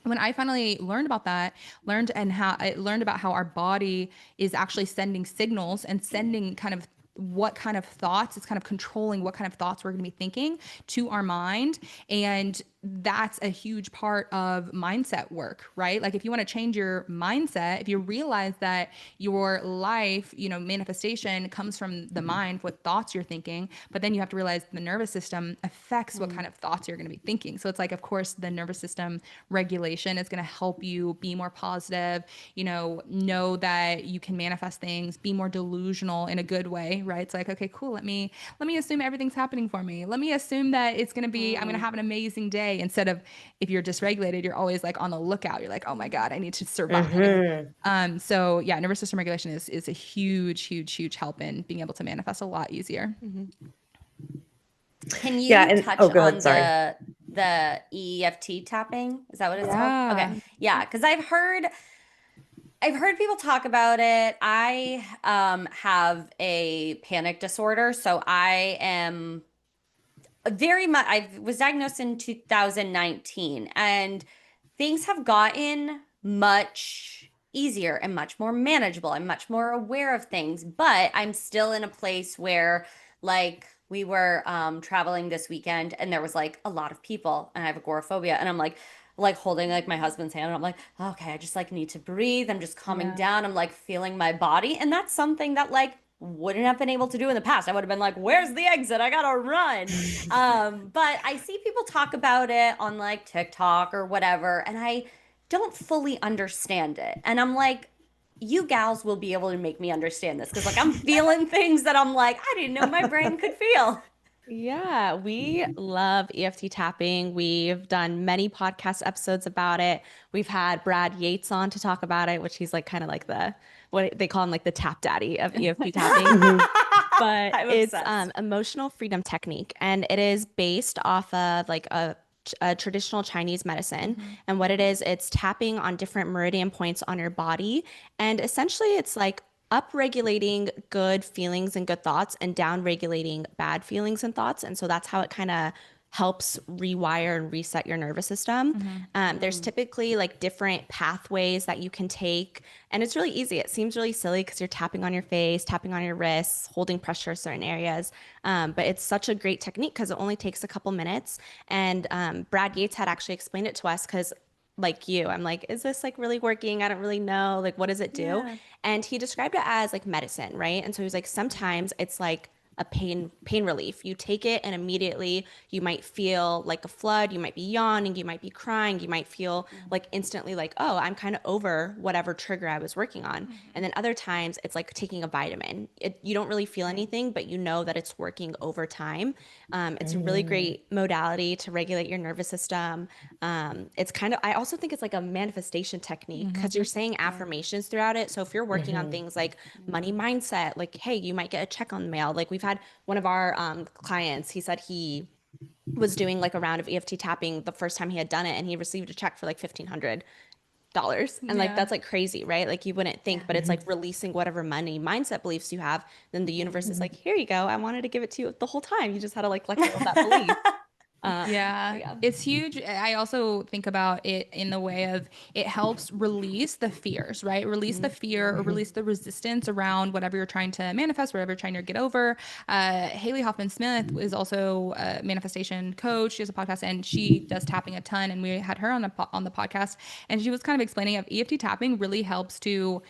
when I finally learned about that, I learned about how our body is actually sending signals and sending kind of what kind of thoughts, it's kind of controlling what kind of thoughts we're going to be thinking to our mind. And that's a huge part of mindset work, right? Like if you want to change your mindset, if you realize that your life, manifestation comes from the mind, what thoughts you're thinking, but then you have to realize the nervous system affects what kind of thoughts you're going to be thinking. So it's like, of course, the nervous system regulation is going to help you be more positive, know that you can manifest things, be more delusional in a good way, right? It's like, okay, cool. Let me assume everything's happening for me. Let me assume that it's going to be, I'm going to have an amazing day. Instead of, if you're dysregulated, you're always like on the lookout. You're like, oh my God, I need to survive. So yeah, nervous system regulation is a huge, huge, huge help in being able to manifest a lot easier. Can you Yeah, and touch oh, go on ahead, sorry. the EFT tapping? Is that what it's called? Yeah. Okay. Yeah, because I've heard people talk about it. I have a panic disorder, so I am very much. I was diagnosed in 2019, and things have gotten much easier and much more manageable. I'm much more aware of things, but I'm still in a place where, like, we were traveling this weekend, and there was like a lot of people, and I have agoraphobia, and I'm like holding like my husband's hand, and I'm like, okay, I just like need to breathe. I'm just calming Yeah. down. I'm like feeling my body, and that's something that like wouldn't have been able to do in the past. I would have been like, where's the exit? I gotta run. But I see people talk about it on like TikTok or whatever, and I don't fully understand it. And I'm like, you gals will be able to make me understand this because like I'm feeling things that I'm like, I didn't know my brain could feel. Yeah, we love EFT tapping. We've done many podcast episodes about it. We've had Brad Yates on to talk about it, which he's like kind of like what they call him, like the tap daddy of EFT tapping. But I'm it's obsessed. emotional freedom technique, and it is based off of like a traditional Chinese medicine. And what it is, it's tapping on different meridian points on your body, and essentially it's like up-regulating good feelings and good thoughts and down-regulating bad feelings and thoughts. And so that's how it kind of helps rewire and reset your nervous system. There's typically like different pathways that you can take, and it's really easy. It seems really silly because you're tapping on your face, tapping on your wrists, holding pressure in certain areas. But it's such a great technique because it only takes a couple minutes. And Brad Yates had actually explained it to us because like you, I'm like, is this like really working? I don't really know. Like, what does it do? Yeah. And he described it as like medicine, right? And so he was like, sometimes it's like a pain relief. You take it and immediately you might feel like a flood, you might be yawning, you might be crying, you might feel like instantly like, oh, I'm kind of over whatever trigger I was working on. And then other times it's like taking a vitamin. You don't really feel anything, but you know that it's working over time. It's a really great modality to regulate your nervous system. It's kind of, I also think it's like a manifestation technique because you're saying affirmations throughout it. So if you're working on things like money mindset, like, hey, you might get a check on the mail. Like we've had one of our clients, he said he was doing like a round of EFT tapping the first time he had done it, and he received a check for like $1,500. And like, Yeah. that's like crazy, right? Like you wouldn't think, but it's like releasing whatever money mindset beliefs you have. Then the universe is like, here you go. I wanted to give it to you the whole time. You just had to like let go of that belief. Yeah, Yeah. it's huge. I also think about it in the way of it helps release the fears, right? Release the fear or release the resistance around whatever you're trying to manifest, whatever you're trying to get over. Haley Hoffman Smith is also a manifestation coach. She has a podcast and she does tapping a ton. And we had her on on the podcast, and she was kind of explaining of EFT tapping really helps to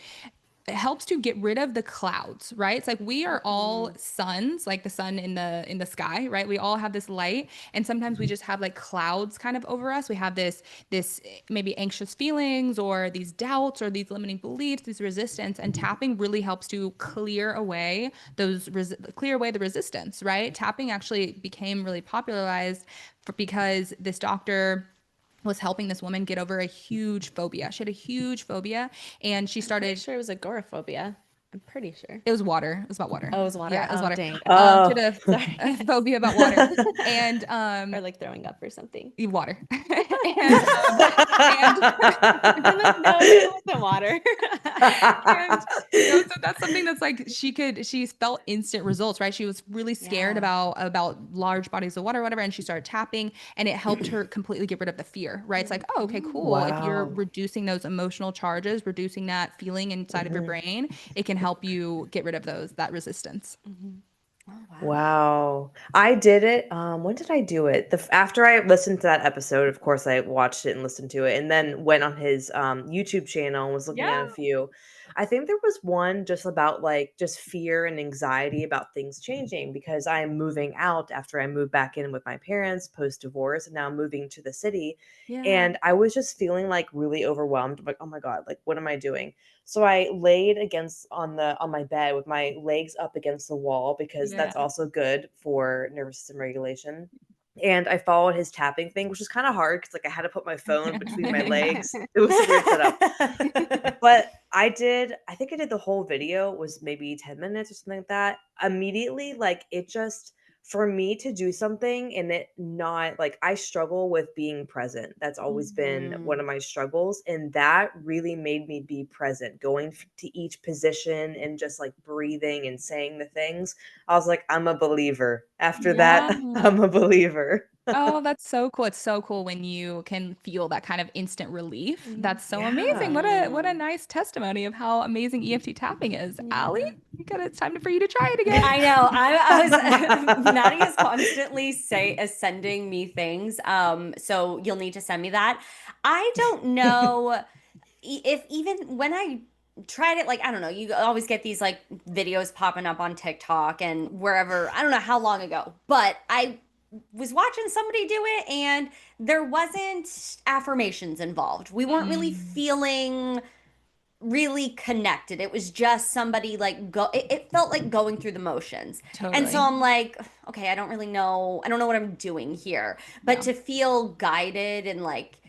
it helps to get rid of the clouds, right? It's like we are all suns, like the sun in the sky, right? We all have this light, and sometimes we just have like clouds kind of over us. We have this maybe anxious feelings or these doubts or these limiting beliefs, these resistance, and tapping really helps to clear away clear away the resistance, right? Tapping actually became really popularized because this doctor was helping this woman get over a huge phobia. She had a huge phobia, and she I'm pretty started sure it was agoraphobia. I'm pretty sure. It was water. It was about water. Oh, it was water? Yeah, it was Oh, water. dang. She Oh. had Sorry. a phobia about water, and Or like throwing up or something. water, and I'm like, no, it wasn't water. and so that's something that's like she felt instant results, right? She was really scared Yeah. about large bodies of water or whatever, and she started tapping, and it helped her completely get rid of the fear, right? It's like, oh, okay, cool. If you're Wow. reducing those emotional charges, reducing that feeling inside of your brain, it can help you get rid of that resistance. Oh, wow. Wow. I did it. When did I do it? After I listened to that episode, of course, I watched it and listened to it, and then went on his YouTube channel and was looking at a few. I think there was one just about like just fear and anxiety about things changing because I'm moving out after I moved back in with my parents post divorce, and now I'm moving to the city. Yeah. And I was just feeling like really overwhelmed. Like, oh my God, like what am I doing? So I laid against on my bed with my legs up against the wall because Yeah. that's also good for nervous system regulation. And I followed his tapping thing, which was kind of hard because like I had to put my phone between my legs. It was a weird setup. But I think I did the whole video, was maybe 10 minutes or something like that. Immediately, like it just for me to do something and it not like I struggle with being present. That's always been one of my struggles. And that really made me be present, going to each position and just like breathing and saying the things. I was like, I'm a believer. After that, Yeah. I'm a believer. Oh, that's so cool. It's so cool when you can feel that kind of instant relief. That's so amazing. Yeah. What a nice testimony of how amazing EFT tapping is. Allie, it's time for you to try it again. I know. I was Maddie is constantly sending me things. So you'll need to send me that. I don't know if even when I tried it, like I don't know, you always get these like videos popping up on TikTok and wherever. I don't know how long ago, but I was watching somebody do it and there wasn't affirmations involved. We weren't really feeling really connected. It was just somebody like it felt like going through the motions. And so Totally. I'm like, okay, I don't really know. I don't know what I'm doing here. But Yeah. to feel guided and like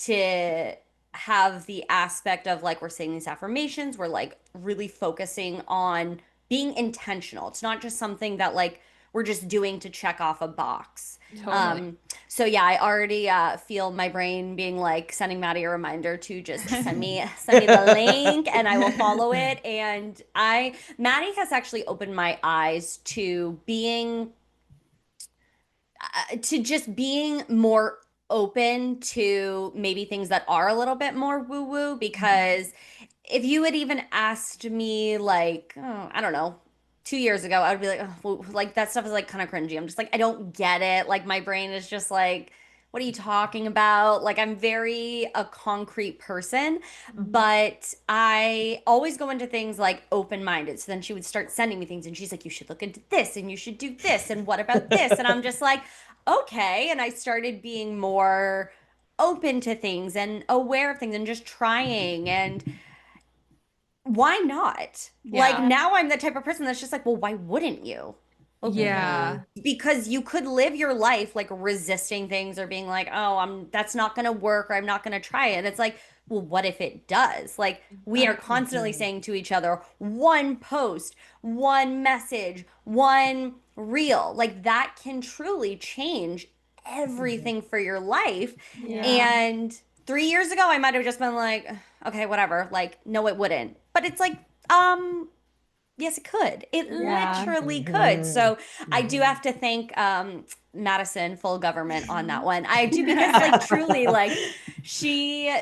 to have the aspect of like we're saying these affirmations, we're like really focusing on being intentional. It's not just something that like we're just doing to check off a box. Totally. So yeah, I already feel my brain being like sending Maddie a reminder to just send me the link and I will follow it. And Maddie has actually opened my eyes to just being more open to maybe things that are a little bit more woo woo because if you had even asked me like, oh, I don't know, 2 years ago, I would be like, oh, well, like that stuff is like kind of cringy. I'm just like, I don't get it. Like my brain is just like, what are you talking about? Like I'm very a concrete person, but I always go into things like open-minded. So then she would start sending me things and she's like, you should look into this and you should do this and what about this? And I'm just like, okay. And I started being more open to things and aware of things and just trying and why not? Like Yeah. now I'm the type of person that's just like, well, why wouldn't you? Well, Yeah. because you could live your life like resisting things or being like, oh, that's not going to work or I'm not going to try it. And it's like, well, what if it does? Like we are constantly saying to each other, one post, one message, one reel, like that can truly change everything for your life. Yeah. And 3 years ago, I might have just been like, okay, whatever. Like, no, it wouldn't. But it's like, yes, it could. It Yeah. literally could. So I do have to thank Madison, full government, on that one. I do because, like, truly, like, she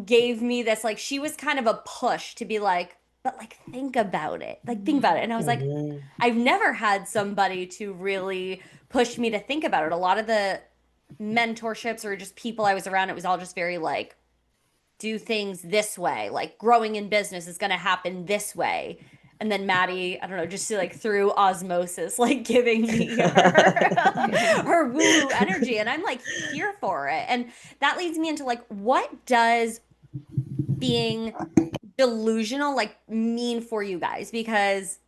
gave me this, like, she was kind of a push to be like, but like, think about it. Like, think about it. And I was like, I've never had somebody to really push me to think about it. A lot of the mentorships or just people I was around, it was all just very like, do things this way. Like growing in business is going to happen this way. And then Maddie, I don't know, just like through osmosis, like giving me her woo-woo energy. And I'm like here for it. And that leads me into like, what does being delusional like mean for you guys? Because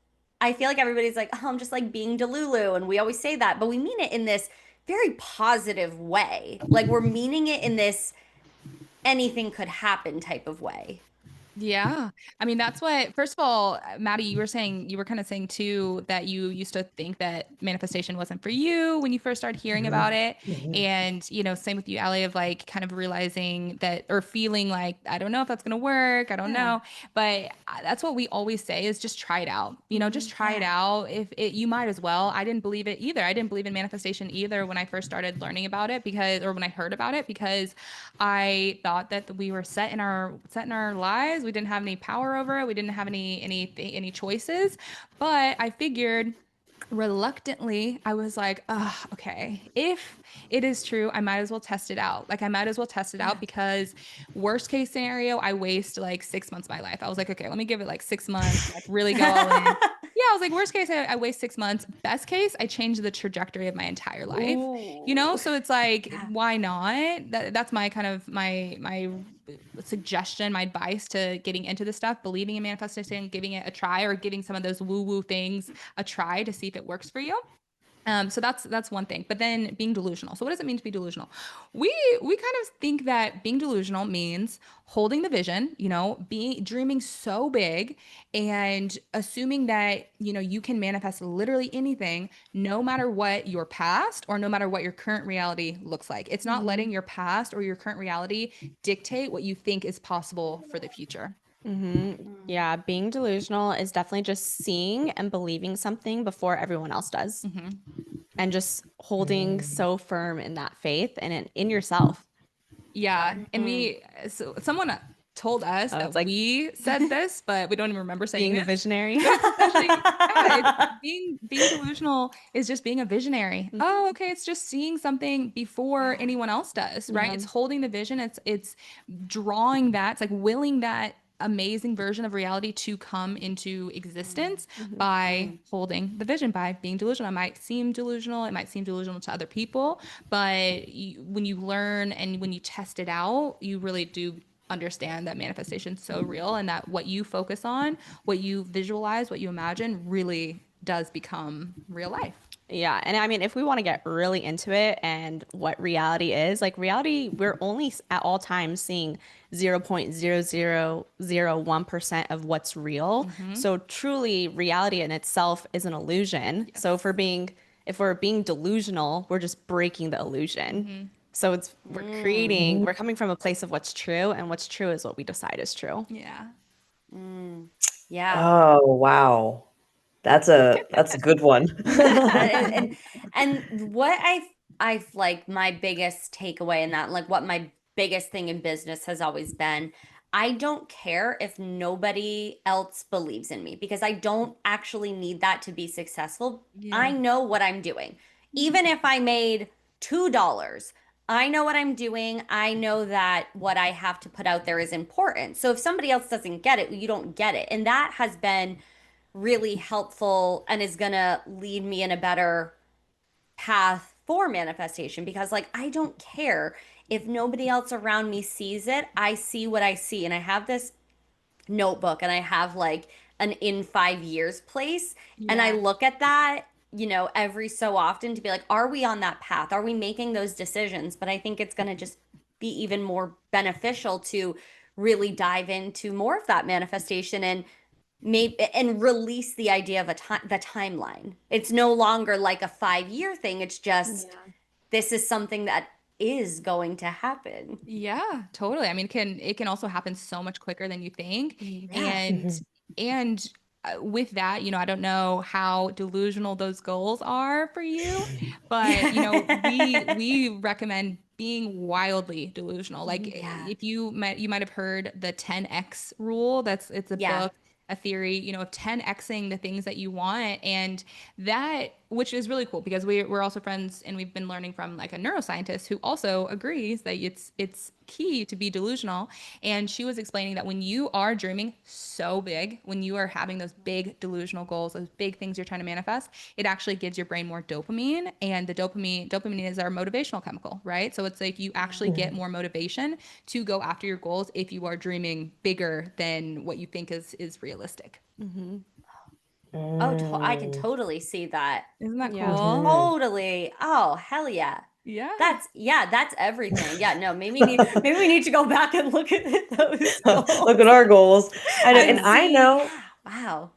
I feel like everybody's like, oh, I'm just like being delulu. And we always say that, but we mean it in this very positive way. Like we're meaning it in this anything could happen type of way. Yeah. I mean, that's what, first of all, Maddie, you were kind of saying too that you used to think that manifestation wasn't for you when you first started hearing about it. Mhm. And, same with you, Allie, of like kind of realizing that or feeling like, I don't know if that's going to work. I don't Yeah. know. But that's what we always say is just try it out. Just try it Yeah. out. If it, you might as well. I didn't believe it either. I didn't believe in manifestation either when I first started learning about it or when I heard about it, because I thought that we were set in our lives. We didn't have any power over it. We didn't have any choices. But I figured reluctantly, I was like, okay, if it is true, I might as well test it out. Like, I might as well test it Yeah. out because worst case scenario, I waste like 6 months of my life. I was like, okay, let me give it like 6 months, like really go all in. Yeah, I was like, worst case, I waste 6 months. Best case, I change the trajectory of my entire life. Ooh. So it's like, Yeah. why not? That's my kind of my suggestion, my advice to getting into this stuff, believing in manifestation, giving it a try, or giving some of those woo woo things a try to see if it works for you. So that's one thing. But then being delusional. So what does it mean to be delusional? We kind of think that being delusional means holding the vision, being dreaming so big and assuming that, you can manifest literally anything, no matter what your past or no matter what your current reality looks like. It's not letting your past or your current reality dictate what you think is possible for the future. Yeah, being delusional is definitely just seeing and believing something before everyone else does, and just holding so firm in that faith and in yourself. Yeah, and so someone told us It's that like we said this, but we don't even remember saying being a this. visionary. But it's essentially, yeah, it's being delusional is just being a visionary. Oh, okay, it's just seeing something before anyone else does, right? It's holding the vision. It's drawing that. It's like willing that amazing version of reality to come into existence by holding the vision, by being delusional. It might seem delusional. It might seem delusional to other people, but when you learn and when you test it out, you really do understand that manifestation is so real, and that what you focus on, what you visualize, what you imagine really does become real life. Yeah, and I mean, if we want to get really into it and what reality is, like reality, we're only at all times seeing 0.0001% of what's real. So truly, reality in itself is an illusion. So Yes. if we're being delusional, we're just breaking the illusion. So Mhm. we're coming from a place of what's true, and what's true is what we decide is true. Yeah. Yeah. Oh, wow. That's a good one. And what I've like my biggest takeaway in that, like what my biggest thing in business has always been, I don't care if nobody else believes in me because I don't actually need that to be successful. I Yeah. know what I'm doing. Even if I made $2, I know what I'm doing. I know that what I have to put out there is important. So if somebody else doesn't get it, you don't get it. And that has been really helpful and is going to lead me in a better path for manifestation because like I don't care if nobody else around me sees it. I see what I see, and I have this notebook and I have like an in 5 years place, and I Yeah. look at that, every so often to be like, are we on that path? Are we making those decisions? But I think it's going to just be even more beneficial to really dive into more of that manifestation and maybe and release the idea of the timeline. It's no longer like a 5 year thing. It's just this is something that is going to happen. Yeah, totally. I mean, it can also happen so much quicker than you think. Yeah. And Mhm. and with that, I don't know how delusional those goals are for you, but we recommend being wildly delusional. Like Yeah. if you might have heard the 10x rule. It's a Yeah. book, a theory, of 10xing the things that you want. And that, which is really cool because we're also friends and we've been learning from like a neuroscientist who also agrees that it's key to be delusional. And she was explaining that when you are dreaming so big, when you are having those big delusional goals, those big things you're trying to manifest, it actually gives your brain more dopamine. And the dopamine is our motivational chemical, right? So it's like you actually get more motivation to go after your goals if you are dreaming bigger than what you think is realistic. Oh, I can Mm. totally see that. Isn't that Yeah. cool? Mhm. Totally. Oh, hell yeah. Yeah. That's everything. Yeah, no, maybe we need to go back and look at those Look at goals our goals. I know, and and I see. know Yeah, wow.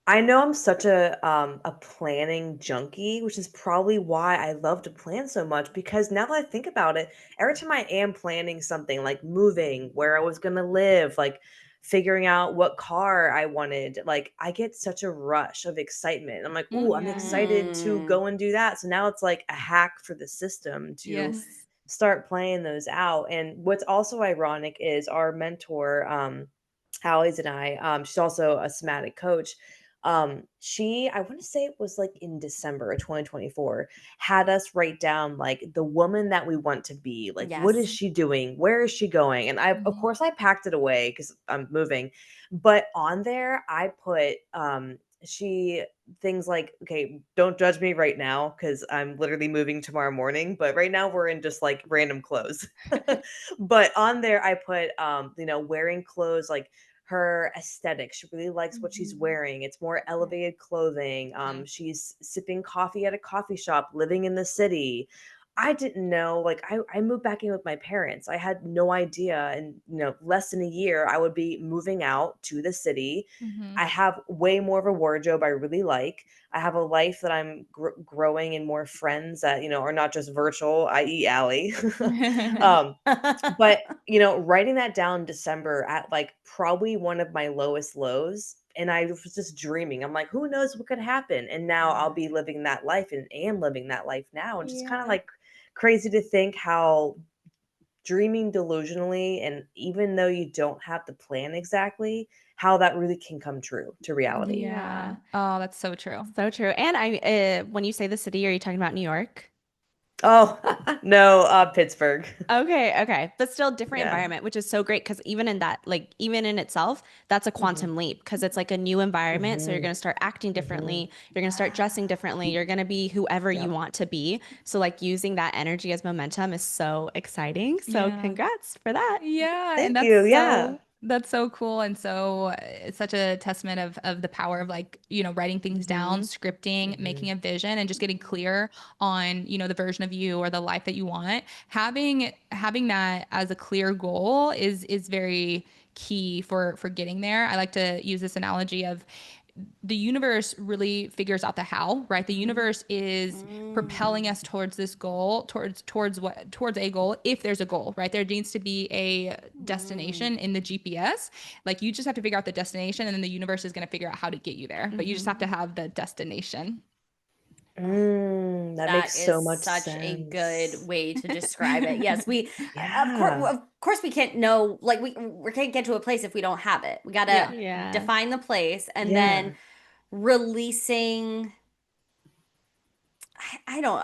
I'm such a planning junkie, which is probably why I love to plan so much because now that I think about it, every time I am planning something like moving, where I was going to live, like figuring out what car I wanted, like I get such a rush of excitement. I'm like, "Ooh, I'm Yeah. excited to Mm, go and do that." So now it's like a hack for the system to Yes. start playing those out. And what's also ironic is our mentor Allie's and she's also a somatic coach. She, I want to say it was like in December of 2024, had us write down like the woman that we want to be. Like, what is yes. she doing? Where is she going? And of Mhm. course, I packed it away because I'm moving. But on there, I put she things like, okay, don't judge me right now because I'm literally moving tomorrow morning. But right now, we're in just like random clothes. But on there, I put, wearing clothes like her aesthetic. She really likes what she's Mhm. wearing. It's more Yeah. elevated clothing. Yeah. She's sipping coffee at a coffee shop, living in the city. I didn't know, like I moved back in with my parents. I had no idea. And less than a year, I would be moving out to the city. Mhm. I have way more of a wardrobe I really like. I have a life that I'm growing and more friends that, are not just virtual, i.e. Allie. um, but, writing that down in December at, like, probably one of my lowest lows, and I was just dreaming. I'm like, "Who knows what could happen?" And now I'll Yeah. be living that life and am living that life now, and just kinda, Yeah. like, crazy to think how dreaming delusionally, and even though you don't have the plan exactly, how that really can come true to reality. Yeah. Yeah. Oh, that's so true. So true. And when you say the city, are you talking about New York? Oh, no, Pittsburgh. Okay, okay. But still different Yeah. environment, which is so great because even in that, like even in itself, that's a Mhm. quantum leap because it's like a new environment. So you're Mhm. gonna start acting Mhm. differently, you're gonna start dressing differently, you're gonna be whoever you Yep. want to be. So like using that energy as momentum is so exciting. So Yeah. congrats for that. Yeah, and Thank you, yeah. that's so cool and so it's such a testament of the power of like, writing things down, Mhm. scripting, making Mhm. a vision and just getting clear on, the version of you or the life that you want. Having that as a clear goal is very key for getting there. I like to use this analogy of the universe really figures out the how, right? The universe is propelling Mm, us towards this goal, towards a goal, if there's a goal, right? There needs to be a mm. destination in the GPS. Like you just have to figure out the destination and then the universe is going to figure out how to get you there. But you just have to have the destination. That That makes so is much such a good sense. way to describe it. Yes, we Yeah. of course we can't know, like we can't get to a place if we don't have it. We got to Yeah. Yeah. define the place and then Yeah. releasing I don't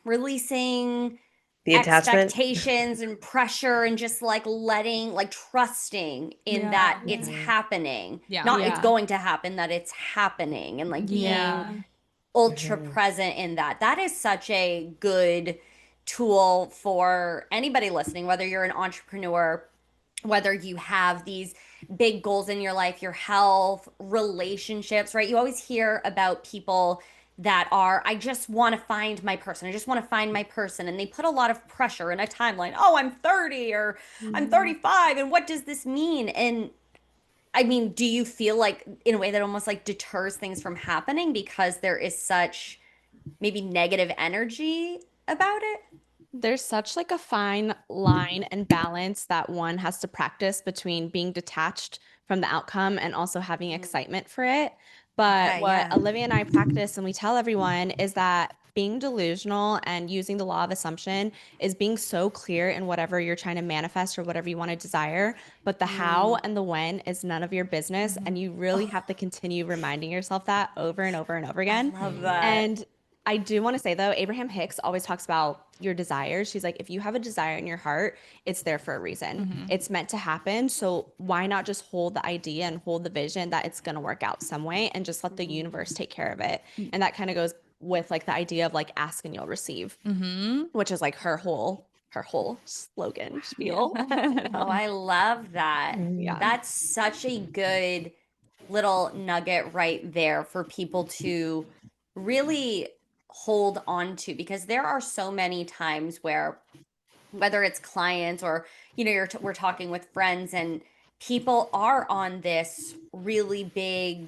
releasing The attachment. expectations and pressure and just like trusting in that Yeah. it's Mhm. happening. Yeah. Not it's Yeah. going to happen, that it's happening and like being Yeah. Yeah. ultra Mhm. present in that. That is such a good tool for anybody listening, whether you're an entrepreneur, whether you have these big goals in your life, your health, relationships, right? You always hear about people that are, I just want to find my person. I just want to find my person. And they put a lot of pressure in a timeline. Oh, I'm 30 or I'm Mhm. 35. And what does this mean? And I mean, do you feel like in a way that almost like deters things from happening because there is such maybe negative energy about it? There's such like a fine line and balance that one has to practice between being detached from the outcome and also having excitement for it. But Okay, what yeah. Olivia and I practice and we tell everyone is that being delusional and using the law of assumption is being so clear in whatever you're trying to manifest or whatever you want to desire. But the how Mm. and the when is none of your business. And you really Oh, have to continue reminding yourself that over and over and over I again. love Mhm. that. And I do want to say though, Abraham Hicks always talks about your desires. She's like, if you have a desire in your heart, it's there for a reason. It's meant to happen. So why not just hold the idea and hold the vision that it's going to work out some way and just let the universe take care of it. And that kind of goes with like the idea of like ask and you'll receive, Mm-hmm. which is like her whole slogan Yeah. spiel. Oh, I love that. Yeah. Mhm. That's such a good little nugget right there for people to really hold on to, because there are so many times where, whether it's clients or, we're talking with friends, and people are on this really big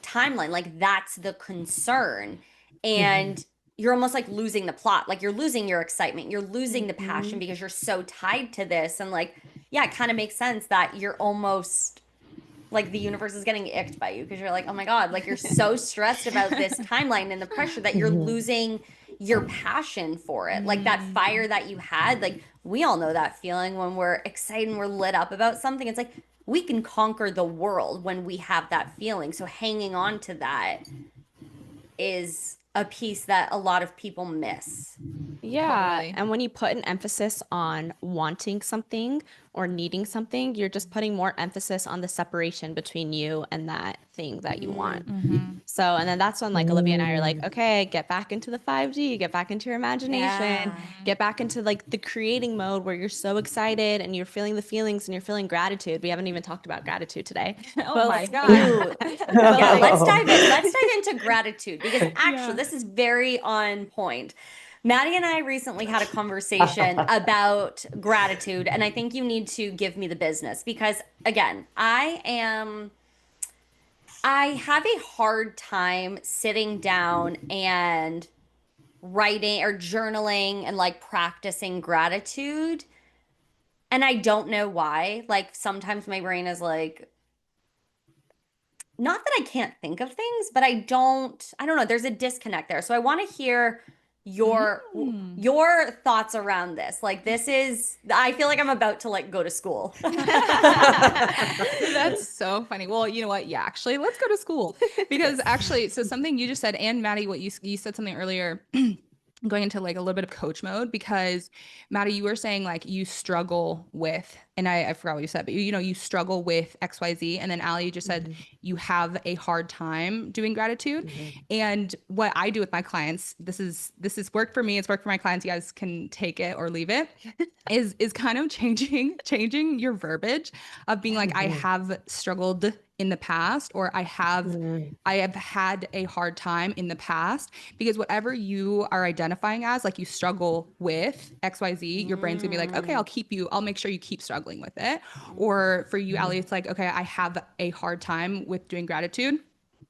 timeline, like that's the concern, Mhm. and you're almost like losing the plot, like you're losing your excitement, you're losing the passion Mhm. because you're so tied to this. And like, yeah, it kind of makes sense that you're almost like the universe is getting icked by you, because you're like, oh my God, like you're so stressed about this timeline and the pressure that you're Mhm. losing your passion for it. Like that Mm. fire that you had, like we all know that feeling when we're excited and we're lit up about something. It's like we can conquer the world when we have that feeling. So hanging on to that is a piece that a lot of people miss. Yeah, Totally. and when you put an emphasis on wanting something or needing something, you're just putting more emphasis on the separation between you and that thing that you want. Mm, Mm-hmm. So, and then that's when like Olivia and I are like, Mm. okay, get back into the 5D, get back into your imagination, yeah. get back into like the creating mode where you're so excited and you're feeling the feelings and you're feeling gratitude. We haven't even talked about gratitude today. Oh But my like, God. Ooh, but yeah, like, let's dive in. Let's dive into gratitude, because actually, Yeah. this is very on point. Maddie and I recently had a conversation about gratitude, and I think you need to give me the business because, again, I have a hard time sitting down and writing or journaling and like practicing gratitude. And I don't know why. Like sometimes my brain is like, not that I can't think of things, but I don't know, there's a disconnect there. So I want to hear your Mm. your thoughts around this. Like this is, I feel like I'm about to like go to school. That's so funny. Well, you know what? Yeah, actually, let's go to school because actually, so something you just said, and Maddie, what you said something earlier, going into like a little bit of coach mode because Maddie, you were saying like you struggle with, and I forgot what you said, but you struggle with XYZ. And then Allie, you just said Mhm. you have a hard time doing gratitude. Mhm. And what I do with my clients, this is work for me, it's work for my clients. You guys can take it or leave it. Is kind of changing your verbiage of being like, I Mhm. have struggled in the past, or Mhm. I have had a hard time in the past, because whatever you are identifying as, like you struggle with XYZ, your brain's gonna be like, okay, Mm, I'll make sure you keep struggling with it. mm, Or for you, Allie, it's like, okay, I have a hard time with doing gratitude.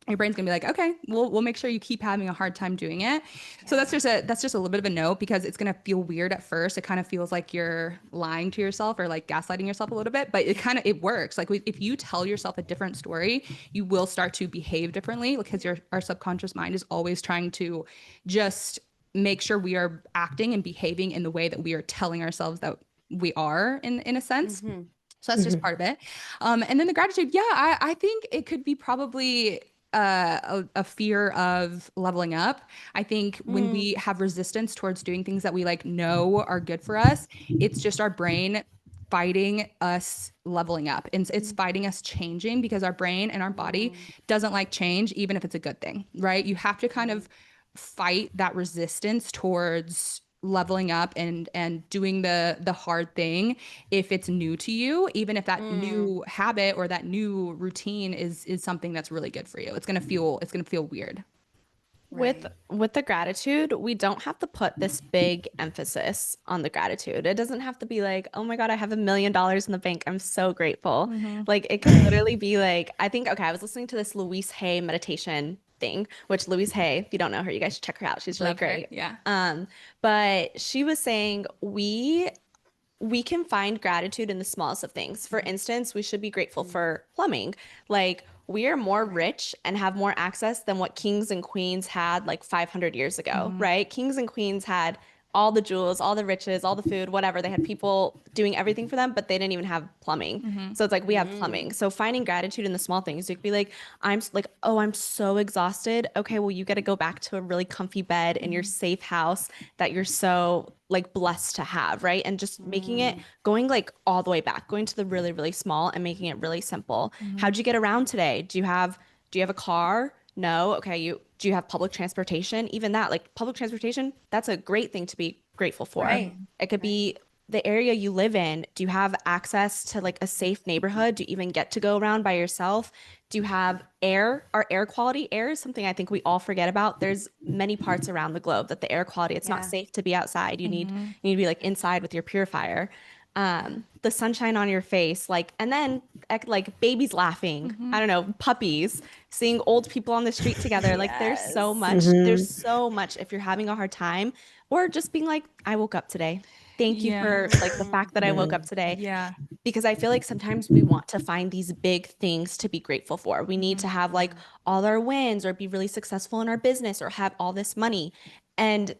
Your brain's gonna be like, okay, we'll make sure you keep having a hard time doing it. So yeah. that's just a little bit of a note, because it's gonna feel weird at first. It kind of feels like you're lying to yourself or like gaslighting yourself a little bit, but it works. Like if you tell yourself a different story, you will start to behave differently, because our subconscious mind is always trying to just make sure we are acting and behaving in the way that we are telling ourselves that we are, in a sense. Mm-hmm. So that's just Mhm. part of it. And then the gratitude, yeah, I think it could be probably a fear of leveling up. I think when Mm, we have resistance towards doing things that we like know are good for us, it's just our brain fighting us leveling up. And it's fighting us changing, because our brain and our body mm, doesn't like change, even if it's a good thing, right? You have to kind mm, of fight that resistance towards leveling up and doing the hard thing if it's new to you, even if that mm. new habit or that new routine is something that's really good for you. It's gonna feel weird. with Right. with the gratitude, we don't have to put this big emphasis on the gratitude. It doesn't have to be like, oh my God, I have $1 million in the bank, I'm so grateful. Mm-hmm. Like it could Right. literally be like, I think, okay, I was listening to this Louise Hay meditation thing, which Louise Hay, if you don't know her, you guys should check her out. She's really Love her. great. Yeah. But she was saying we can find gratitude in the smallest of things. For instance, we should be grateful Mm, for plumbing. Like, we are more right. rich and have more access than what kings and queens had like 500 years ago, Mm-hmm. right? Kings and queens had all the jewels, all the riches, all the food, whatever. They had people doing everything for them, but they didn't even have plumbing. Mm-hmm. So it's like we have plumbing. Mm, So finding gratitude in the small things, you could be like, like, oh, I'm so exhausted. Okay, well, you get to go back to a really comfy bed in your Mm-hmm. safe house that you're so like blessed to have, right? And just making it mm, going like all the way back, going to the really, really small and making it really simple. Mm-hmm. How'd you get around today? Do you have a car? No. Okay, do you have public transportation? Even that, like public transportation, that's a great thing to be grateful for. right. Mm-hmm. It could Right. be the area you live in. Do you have access to like a safe neighborhood? Do you even get to go around by yourself? Do you have air? Our air quality, air is something I think we all forget about. There's many parts around the globe that the air quality, it's not Yeah. safe to be outside. Mhm. You need to be like inside with your purifier. The sunshine on your face, like, and then like babies laughing, I Mhm. don't know, puppies, seeing old people on the street together. Like Yes. there's Mhm. so much if you're having a hard time, or just being like, I woke up today. Thank you Yeah. for like the fact that I woke up Mhm. today, Yeah. because I feel like sometimes we want to find these big things to be grateful for. We need to Mhm. have like all our wins or be really successful in our business or have all this money. And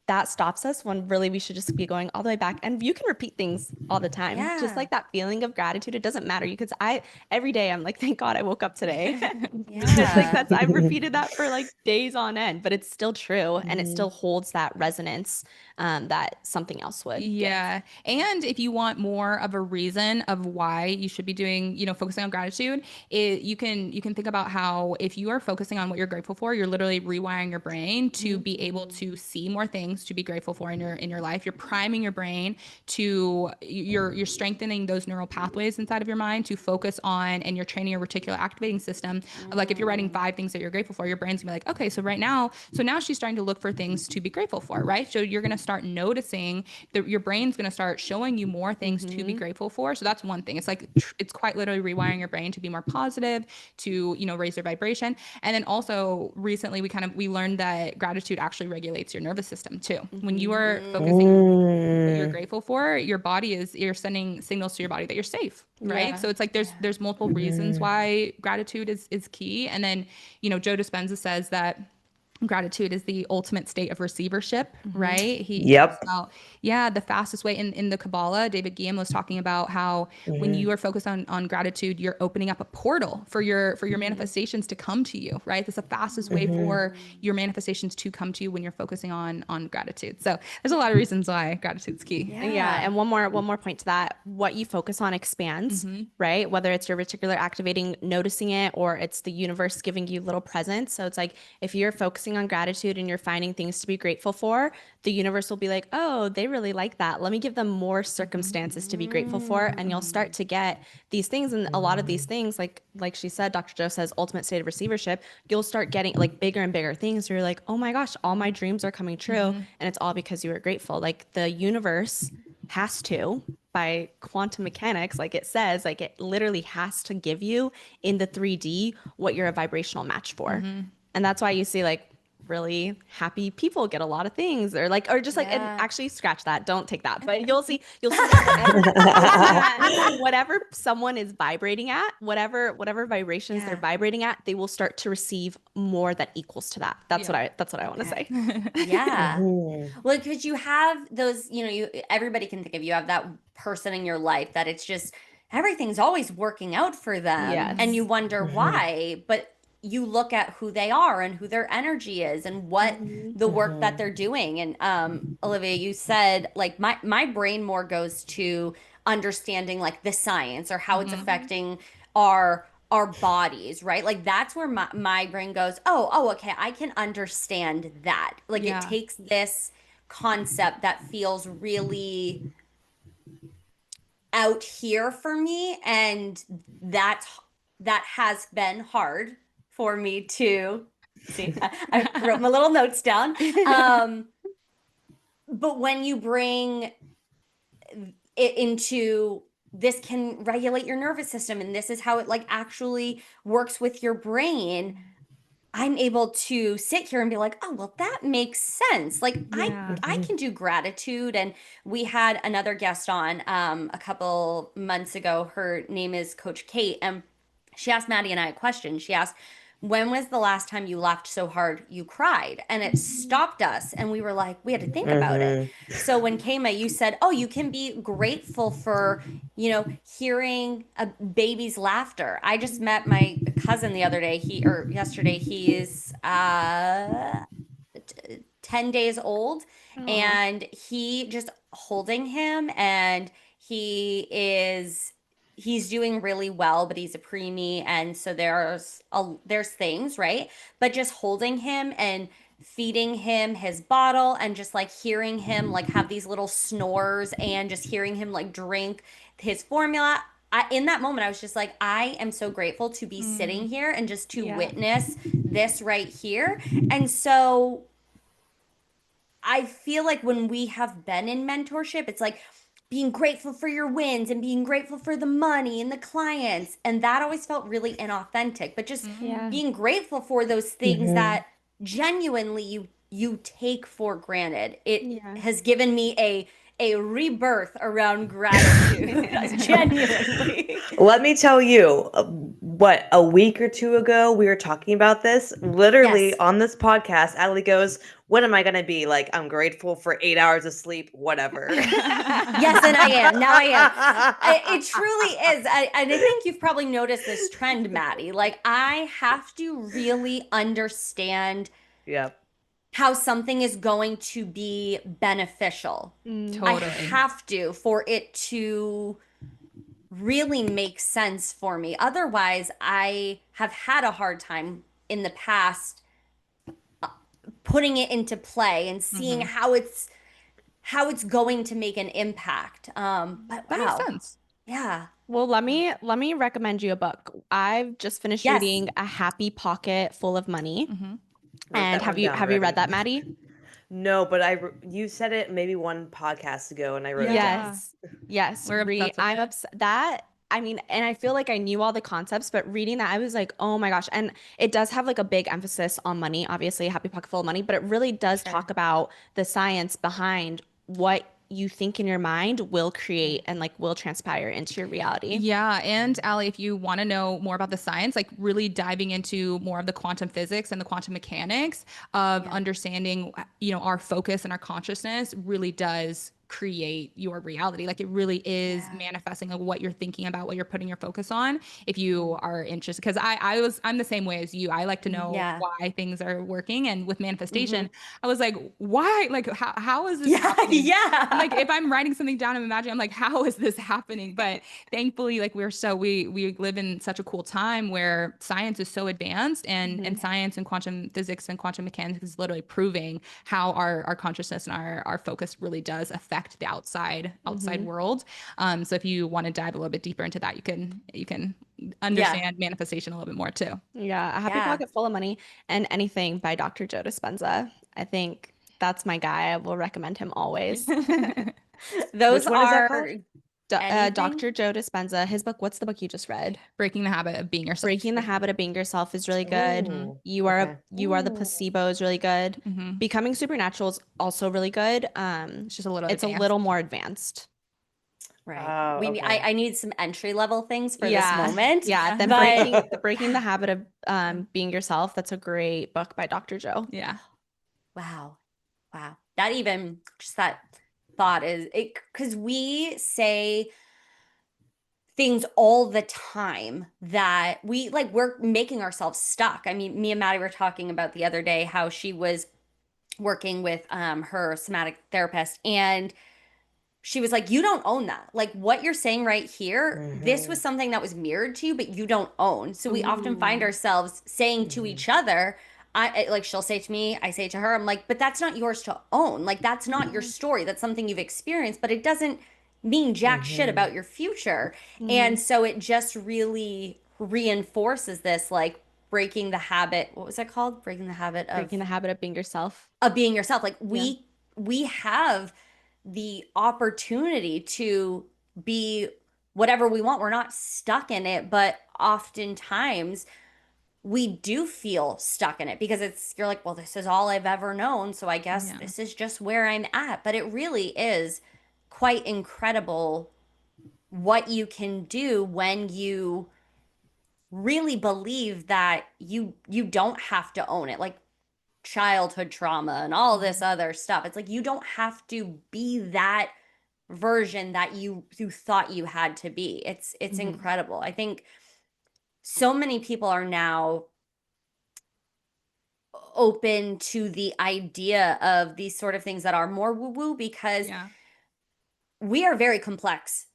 that stops us when really we should just be going all the way back. And you can repeat things all the time. Just Yeah. like that feeling of gratitude, it doesn't matter. You could, every day I'm like, thank God I woke up today. Just like Yeah. I've repeated that for like days on end, but it's still true and it still Mhm. holds that resonance that something else would give. Yeah. And if you want more of a reason of why you should be doing, focusing on gratitude, you can think about how if you are focusing on what you're grateful for, you're literally rewiring your brain to be able to see more things to be grateful for in your life. You're priming your brain to you're strengthening those neural pathways inside of your mind to focus on, and you're training your reticular activating system of like if you're writing 5 things that you're grateful for, your brain's gonna be like, okay, so right now, so now she's starting to look for things to be grateful for, right? So you're gonna start noticing that your brain's gonna start showing you more things to be grateful for. So that's one thing. It's like it's quite literally rewiring your brain to be more positive, to raise their vibration. And then also recently we learned that gratitude actually regulates your nervous system too. When you are focusing on what you're Mm. grateful for, you're sending signals to your body that you're safe, right? Yeah. So it's like there's multiple reasons Mhm. why gratitude is key. And then Joe Dispenza says that gratitude is the ultimate state of receivership, right? He talks Yep. about, yeah, the fastest way in the Kabbalah. David Guillen was talking about how when you Mhm. are focused on gratitude, you're opening up a portal for your manifestations to come to you, right? That's the fastest way Mhm. for your manifestations to come to you when you're focusing on gratitude. So there's a lot of reasons why gratitude's key. Yeah, Yeah. and one more point to that. What you focus on expands, right? Whether it's your reticular activating noticing it or it's the universe giving you little presents. So it's like if you're focusing on gratitude and you're finding things to be grateful for, the universe will be like, "Oh, they really like that. Let me give them more circumstances to be grateful for." And you'll start to get these things, and a lot of these things like she said, Dr. Joe says ultimate state of receivership, you'll start getting like bigger and bigger things where you're like, "Oh my gosh, all my dreams are coming true." And it's all because you were grateful. Like the universe has to, by quantum mechanics, like it says, like it literally has to give you in the 3D what you're a vibrational match for. And that's why you see like really happy people get a lot of things, or like or just like, and Yeah. actually scratch that, don't take that, but you'll see that whatever someone is vibrating at, whatever vibrations they're Yeah. vibrating at, they will start to receive more that equals to that. That's Yeah. what I want to Okay. say. Yeah. Mhm. Well, because you have those, everybody can think of, you have that person in your life that it's just everything's always working out for them and you Yes. wonder Mhm. why, but you look at who they are and who their energy is and what the work that Mhm. they're doing. And Olivia, you said like my brain more goes to understanding like the science or how it's affecting our bodies, right? Like that's where my brain goes, oh, okay, I can understand that. Like it Yeah. takes this concept that feels really out here for me, and that has been hard for me to see. I wrote my little notes down. Um, but when you bring it into this can regulate your nervous system and this is how it like actually works with your brain, I'm able to sit here and be like, oh, well, that makes sense. Like Yeah. I Mhm. can do gratitude. And we had another guest on a couple months ago. Her name is Coach Kate, and she asked Maddie and I a question. She asked, when was the last time you laughed so hard you cried? And it stopped us. And we were like, we had to think about it. Mhm. So when Kayma, you said, oh, you can be grateful for, hearing a baby's laughter. I just met my cousin the other day, or yesterday, he's 10 days old, Aw. and he just holding him, and he's doing really well, but he's a preemie, and so there's things, right? But just holding him and feeding him his bottle and just like hearing him like have these little snores and just hearing him like drink his formula, in that moment, I was just like, I am so grateful to be sitting here and just to Yeah. witness this right here. And so I feel like when we have been in mentorship, it's like being grateful for your wins and being grateful for the money and the clients. And that always felt really inauthentic. But just Yeah. being grateful for those things Mhm. that genuinely you take for granted. It Yeah. has given me a rebirth around gratitude. Genuinely. Let me tell you, what, a week or two ago, we were talking about this. Literally Yes. on this podcast, Allie goes, "What am I going to be? Like, I'm grateful for 8 hours of sleep, whatever." Yes, and I am. Now I am. It truly is. And I think you've probably noticed this trend, Maddie. Like, I have to really understand Yep. how something is going to be beneficial. I Totally. have to for it to really make sense for me. Otherwise, I have had a hard time in the past putting it into play and seeing how it's going to make an impact. But That makes wow. sense. Yeah. Well, let me recommend you a book. I've just finished Yes. reading A Happy Pocket Full of Money. Hmm. Wrote And that have one you down have you read already. that, Maddie? No, but you said it maybe one podcast ago, and I wrote it down. Yeah. Yes. Yes. We're obsessed with I'm it. upset that I mean, and I feel like I knew all the concepts, but reading that, I was like, oh my gosh. And it does have like a big emphasis on money, obviously, a happy pocket full of money, but it really does Sure. talk about the science behind what you think in your mind will create and like will transpire into your reality. Yeah, and Allie, if you want to know more about the science, like really diving into more of the quantum physics and the quantum mechanics of Yeah. understanding, our focus and our consciousness really does create your reality. Like it really is Yeah. manifesting like what you're thinking about, what you're putting your focus on. If you are interested, because I'm the same way as you. I like to know Yeah. why things are working, and with Hmm. manifestation, I was like, why? Like how is this Yeah. happening? And like Yeah. if I'm writing something down and imagining, I'm like, how is this happening? But thankfully, like we live in such a cool time where science is so advanced, and science and quantum physics and quantum mechanics is literally proving how our consciousness and our focus really does affect the outside world. So if you want to dive a little bit deeper into that, you can Yeah. understand manifestation a little bit more too. Yeah, A Happy Yeah. Pocket Full of Money and anything by Dr. Joe Dispenza. I think that's my guy. I will recommend him always. Those Which one is that are called? anything. Dr. Joe Dispenza, his book, what's the book you just read? Breaking the habit of being yourself. Breaking the Habit of Being Yourself is really good. Oh, okay. You are the Ooh. placebo is really good. Hmm. Becoming Supernatural is also really good. It's just a little It's a advanced. little more advanced. Right. Oh, okay. I need some entry level things for this Yeah. moment, Yeah. Yeah. Then but breaking the habit of being yourself. That's a great book by Dr. Joe. Yeah. wow. Wow. That even just that thought is it because we say things all the time that we're making ourselves stuck. I mean, me and Maddie were talking about the other day how she was working with her somatic therapist, and she was like, you don't own that. Like what you're saying right here, this Mhm. was something that was mirrored to you, but you don't own. So we often find Ooh. ourselves saying to Mhm. each other, like she'll say to me, I say to her, I'm like, but that's not yours to own. Like that's not your story. That's something you've experienced, but it doesn't mean jack shit Mhm. about your future. Mm-hmm. And so it just really reinforces this like breaking the habit. What was it called? Breaking the habit Breaking the habit of being yourself. of being yourself. Like Yeah. we have the opportunity to be whatever we want. We're not stuck in it, but oftentimes we do feel stuck in it because you're like, well, this is all I've ever known, so I guess Yeah. this is just where I'm at. But it really is quite incredible what you can do when you really believe that you don't have to own it. Like childhood trauma and all this other stuff. It's like you don't have to be that version that you thought you had to be. It's Mm-hmm. incredible. I think so many people are now open to the idea of these sort of things that are more woo woo because Yeah. we are very complex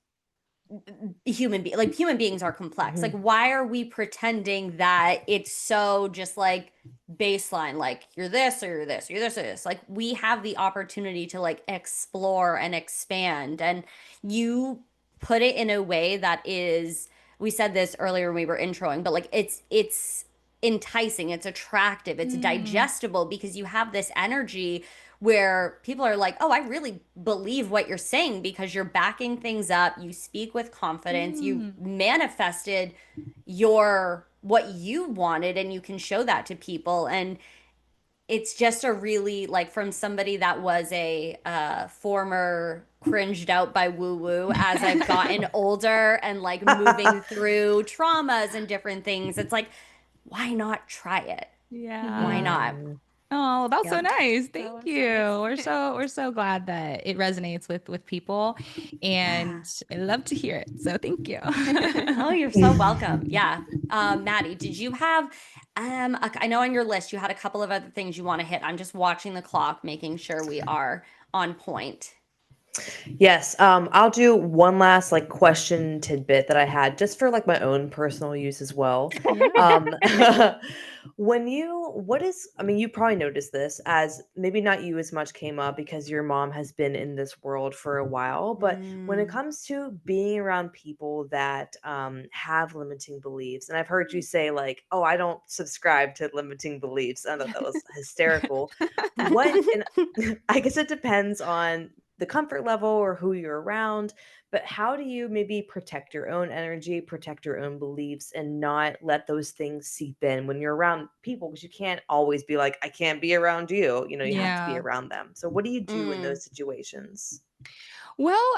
human beings are complex. Like Mhm. why are we pretending that it's so just like baseline, like you're this or you're this, you're this or this? Like we have the opportunity to like explore and expand, and you put it in a way that is, we said this earlier when we were introing, but like it's enticing, it's attractive, it's Mm. digestible because you have this energy where people are like, "Oh, I really believe what you're saying because you're backing things up, you speak with confidence, you Mm. manifested your what you wanted and you can show that to people." And it's just a really like from somebody that was a former cringed out by woo woo as I've gotten older and like moving through traumas and different things. It's like, why not try it? Why Yeah. not? Mhm. Oh, that's so Yep. nice. That Thank was you. nice. We're so glad that it resonates with people, Yeah. and I love to hear it. So thank you. Oh, you're so welcome. Yeah. Maddie, did you have I know on your list you had a couple of other things you want to hit. I'm just watching the clock, making sure we are on point. Yes, I'll do one last like question tidbit that I had just for like my own personal use as well. Yeah. Um, what is, I mean, you probably noticed this as maybe not you as much came up because your mom has been in this world for a while, but when it Mm. comes to being around people that have limiting beliefs, and I've heard you say like, "Oh, I don't subscribe to limiting beliefs." I thought that was hysterical. What, and I guess it depends on the comfort level or who you're around, but how do you maybe protect your own energy, protect your own beliefs, and not let those things seep in when you're around people? Because you can't always be like, I can't be around you. You know, you have to be Yeah. around them. So, what do you do in Mm. those situations? Well,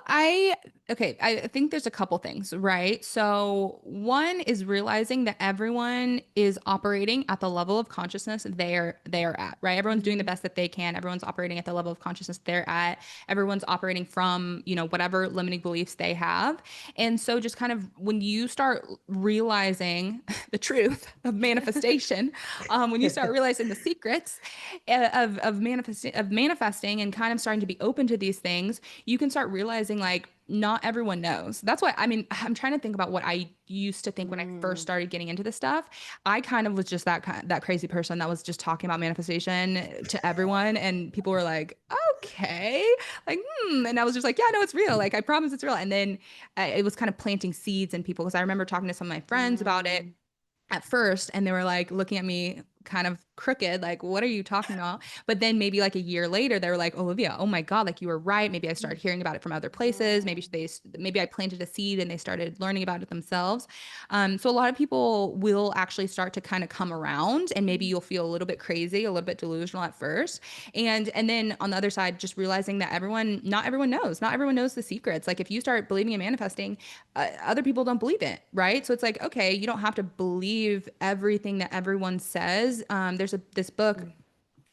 okay, I think there's a couple things, right? So, one is realizing that everyone is operating at the level of consciousness they are at, right? Everyone's doing the Mhm. best that they can. Everyone's operating at the level of consciousness they're at. Everyone's operating from, whatever limiting beliefs they have. And so just kind of when you start realizing the truth of manifestation, when you start realizing the secrets of manifesting and kind of starting to be open to these things, you can start realizing like not everyone knows. That's why I mean I'm trying to think about what I used to think when I first Mm. started getting into this stuff. I kind of was just that crazy person that was just talking about manifestation to everyone, and people were like, "Okay," like, and I was just like, "Yeah, no, it's real. Like, I promise it's real." And then it was kind of planting seeds in people because I remember talking to some of my friends about it Mm. at first, and they were like looking at me kind of crooked, like, what are you talking about? But then maybe like a year later they were like, Olivia, oh my god, like you were right. Maybe I started hearing about it from other places. Yeah. Maybe I planted a seed and they started learning about it themselves. So a lot of people will actually start to kind of come around, and maybe you'll feel a little bit crazy, a little bit delusional at first, and then on the other side, just realizing that not everyone knows, the secrets. Like if you start believing in manifesting, other people don't believe it, right? So it's like, okay, you don't have to believe everything that everyone says. There's this book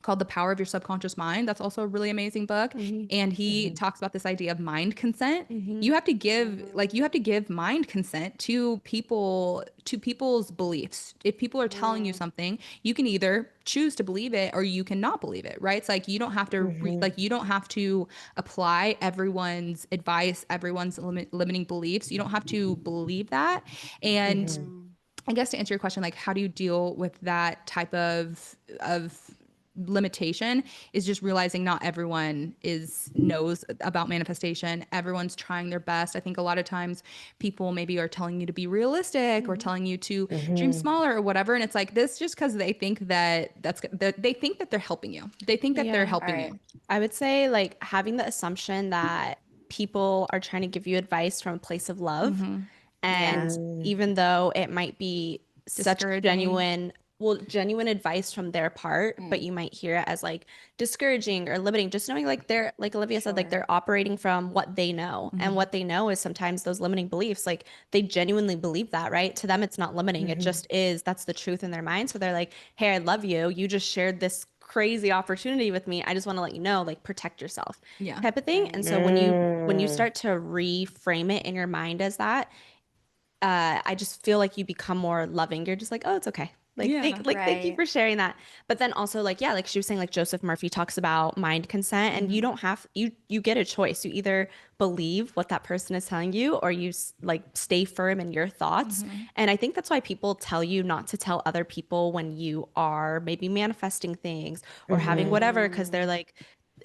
called The Power of Your Subconscious Mind. That's also a really amazing book. Mhm. And he Mhm, talks about this idea of mind consent. Mhm. You have to give mind consent to people's beliefs. If people are telling you Mm. something, you can either choose to believe it or you cannot believe it, right? It's like mhm, you don't have to apply everyone's advice, everyone's limiting beliefs. You don't have to believe that. And mhm, Mm. I guess to answer your question, like how do you deal with that type of limitation is just realizing not everyone is knows about manifestation. Everyone's trying their best. I think a lot of times people maybe are telling you to be realistic or telling you to dream mhm, smaller or whatever, and it's like this just because they think that they think that they're helping you. They think that they're Yeah. All helping right. you. I would say like having the assumption that people are trying to give you advice from a place of love. Mm-hmm. Yeah. And mm, even though it might be such Discouraging. genuine advice from their part, but Mm. you might hear it as like discouraging or limiting, just knowing like they're, like Olivia said, like Sure. they're operating from what they know. And Mm-hmm. what they know is sometimes those limiting beliefs, like they genuinely believe that, right? To them, it's not limiting. It mhm, just is, that's the truth in their mind. So they're like, hey, I love you. You just shared this crazy opportunity with me. I just want to let you know, like protect yourself Yeah. type of thing. And Right. so when you mm, start to reframe it in your mind as that, I just feel like you become more loving. You're just like, oh, it's okay. Yeah. Thank you Right. for sharing that. But then also like, yeah, like she was saying, like Joseph Murphy talks about mind consent, and you Mm-hmm. don't have, you get a choice. You either believe what that person is telling you, or you like stay firm in your thoughts. Mm-hmm. And I think that's why people tell you not to tell other people when you are maybe manifesting things or having mhm, whatever, because they're Mm. like,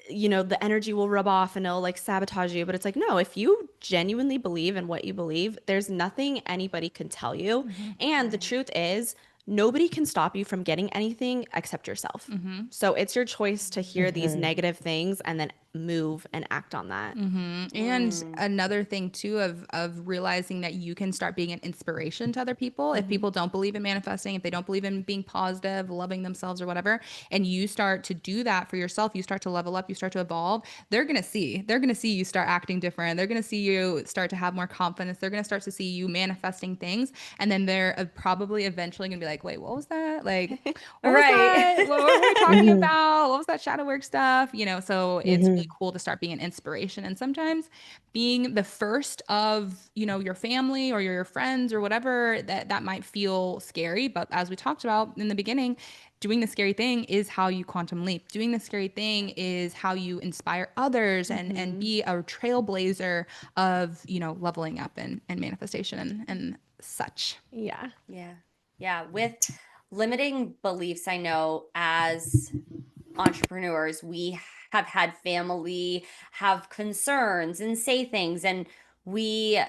the energy will rub off and it'll like sabotage you. But it's like, no, if you genuinely believe in what you believe, there's nothing anybody can tell you. And the truth is, nobody can stop you from getting anything except yourself. So it's your choice to hear these negative things and then move and act on that. And another thing too of realizing that you can start being an inspiration to other people. If people don't believe in manifesting, if they don't believe in being positive, loving themselves or whatever, and you start to do that for yourself, you start to level up, you start to evolve, they're going to see you start acting different. They're going to see you start to have more confidence. They're going to start to see you manifesting things. And then they're probably eventually going to be like, wait, what was that? Like, what was Right. that? What were we talking about? What was that shadow work stuff? So it's really Mhm. cool to start being an inspiration. And sometimes being the first of, your family or your friends or whatever, that might feel scary. But as we talked about in the beginning, doing the scary thing is how you quantum leap. Doing the scary thing is how you inspire others and be a trailblazer of, leveling up and manifestation and such. Yeah. Yeah. Yeah. With limiting beliefs, I know as entrepreneurs, we have had family have concerns and say things, and we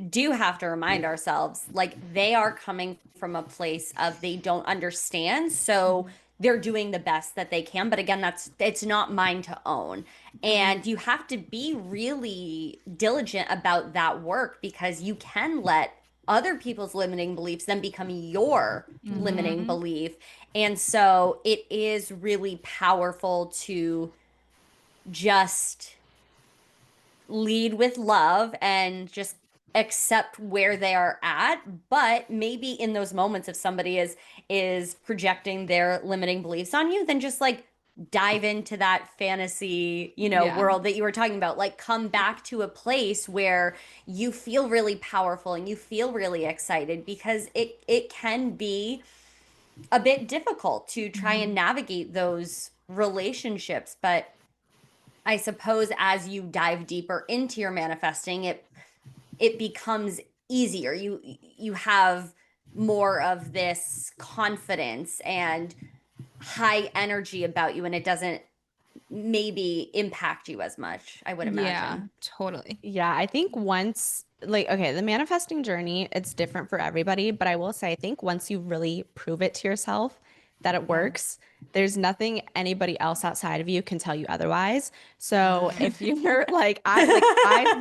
do have to remind ourselves like they are coming from a place of they don't understand, so they're doing the best that they can, but again, it's not mine to own. And you have to be really diligent about that work, because you can let other people's limiting beliefs then become your limiting belief. And so it is really powerful to just lead with love and just accept where they are at. But maybe in those moments, if somebody is projecting their limiting beliefs on you, then just like dive into that fantasy, Yeah. world that you were talking about. Like, come back to a place where you feel really powerful and you feel really excited, because it can be a bit difficult to try and navigate those relationships. But I suppose as you dive deeper into your manifesting, it becomes easier. You have more of this confidence and high energy about you, and it doesn't maybe impact you as much, I would Yeah, imagine. totally. Yeah, I think once, like, okay, the manifesting journey, it's different for everybody, but I will say, I think once you really prove it to yourself that it works, there's nothing anybody else outside of you can tell you otherwise. So if you're I've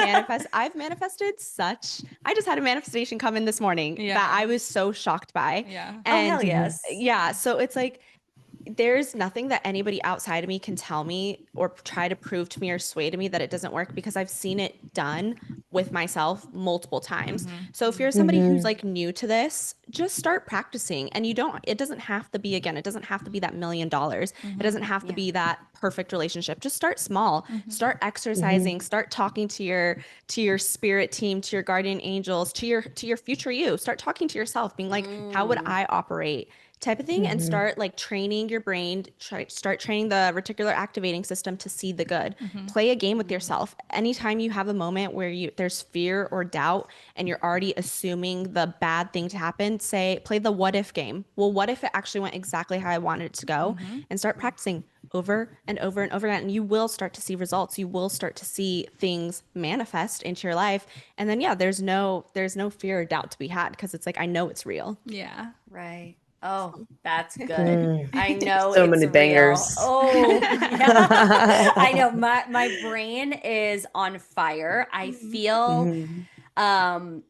manifested such, I just had a manifestation come in this morning Yeah. that I was so shocked by. Yeah. Oh, hell And yes. yeah, so it's like, there's nothing that anybody outside of me can tell me or try to prove to me or sway to me that it doesn't work, because I've seen it done with myself multiple times. So if you're somebody who's like new to this, just start practicing. And it doesn't have to be, again, it doesn't have to be that $1,000,000. It doesn't have to be that perfect relationship. Just start small, start exercising, start talking to your spirit team, to your guardian angels, to your future you. Start talking to yourself, being like, how would I operate? Type of thing, and start like training your brain, start training the reticular activating system to see the good. Play a game with yourself. Anytime you have a moment where there's fear or doubt and you're already assuming the bad thing to happen, play the what if game. Well, what if it actually went exactly how I wanted it to go? And start practicing over and over and over again, and you will start to see results. You will start to see things manifest into your life. And then there's no fear or doubt to be had, because it's like, I know it's real. Yeah. Right. Oh, that's good. I know So it's many real. bangers. Oh, yeah. I know my brain is on fire. I feel um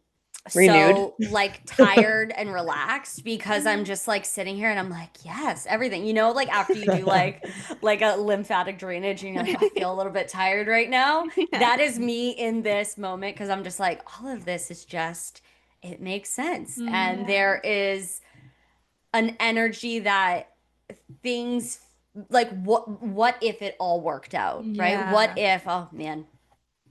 Renewed. so like tired and relaxed, because I'm just like sitting here and I'm like, yes, everything. Like after you do like a lymphatic drainage and you're like, I feel a little bit tired right now. That is me in this moment, because I'm just like, all of this is just, it makes sense. And there is an energy that things like, what if it all worked out, right? What if, oh man,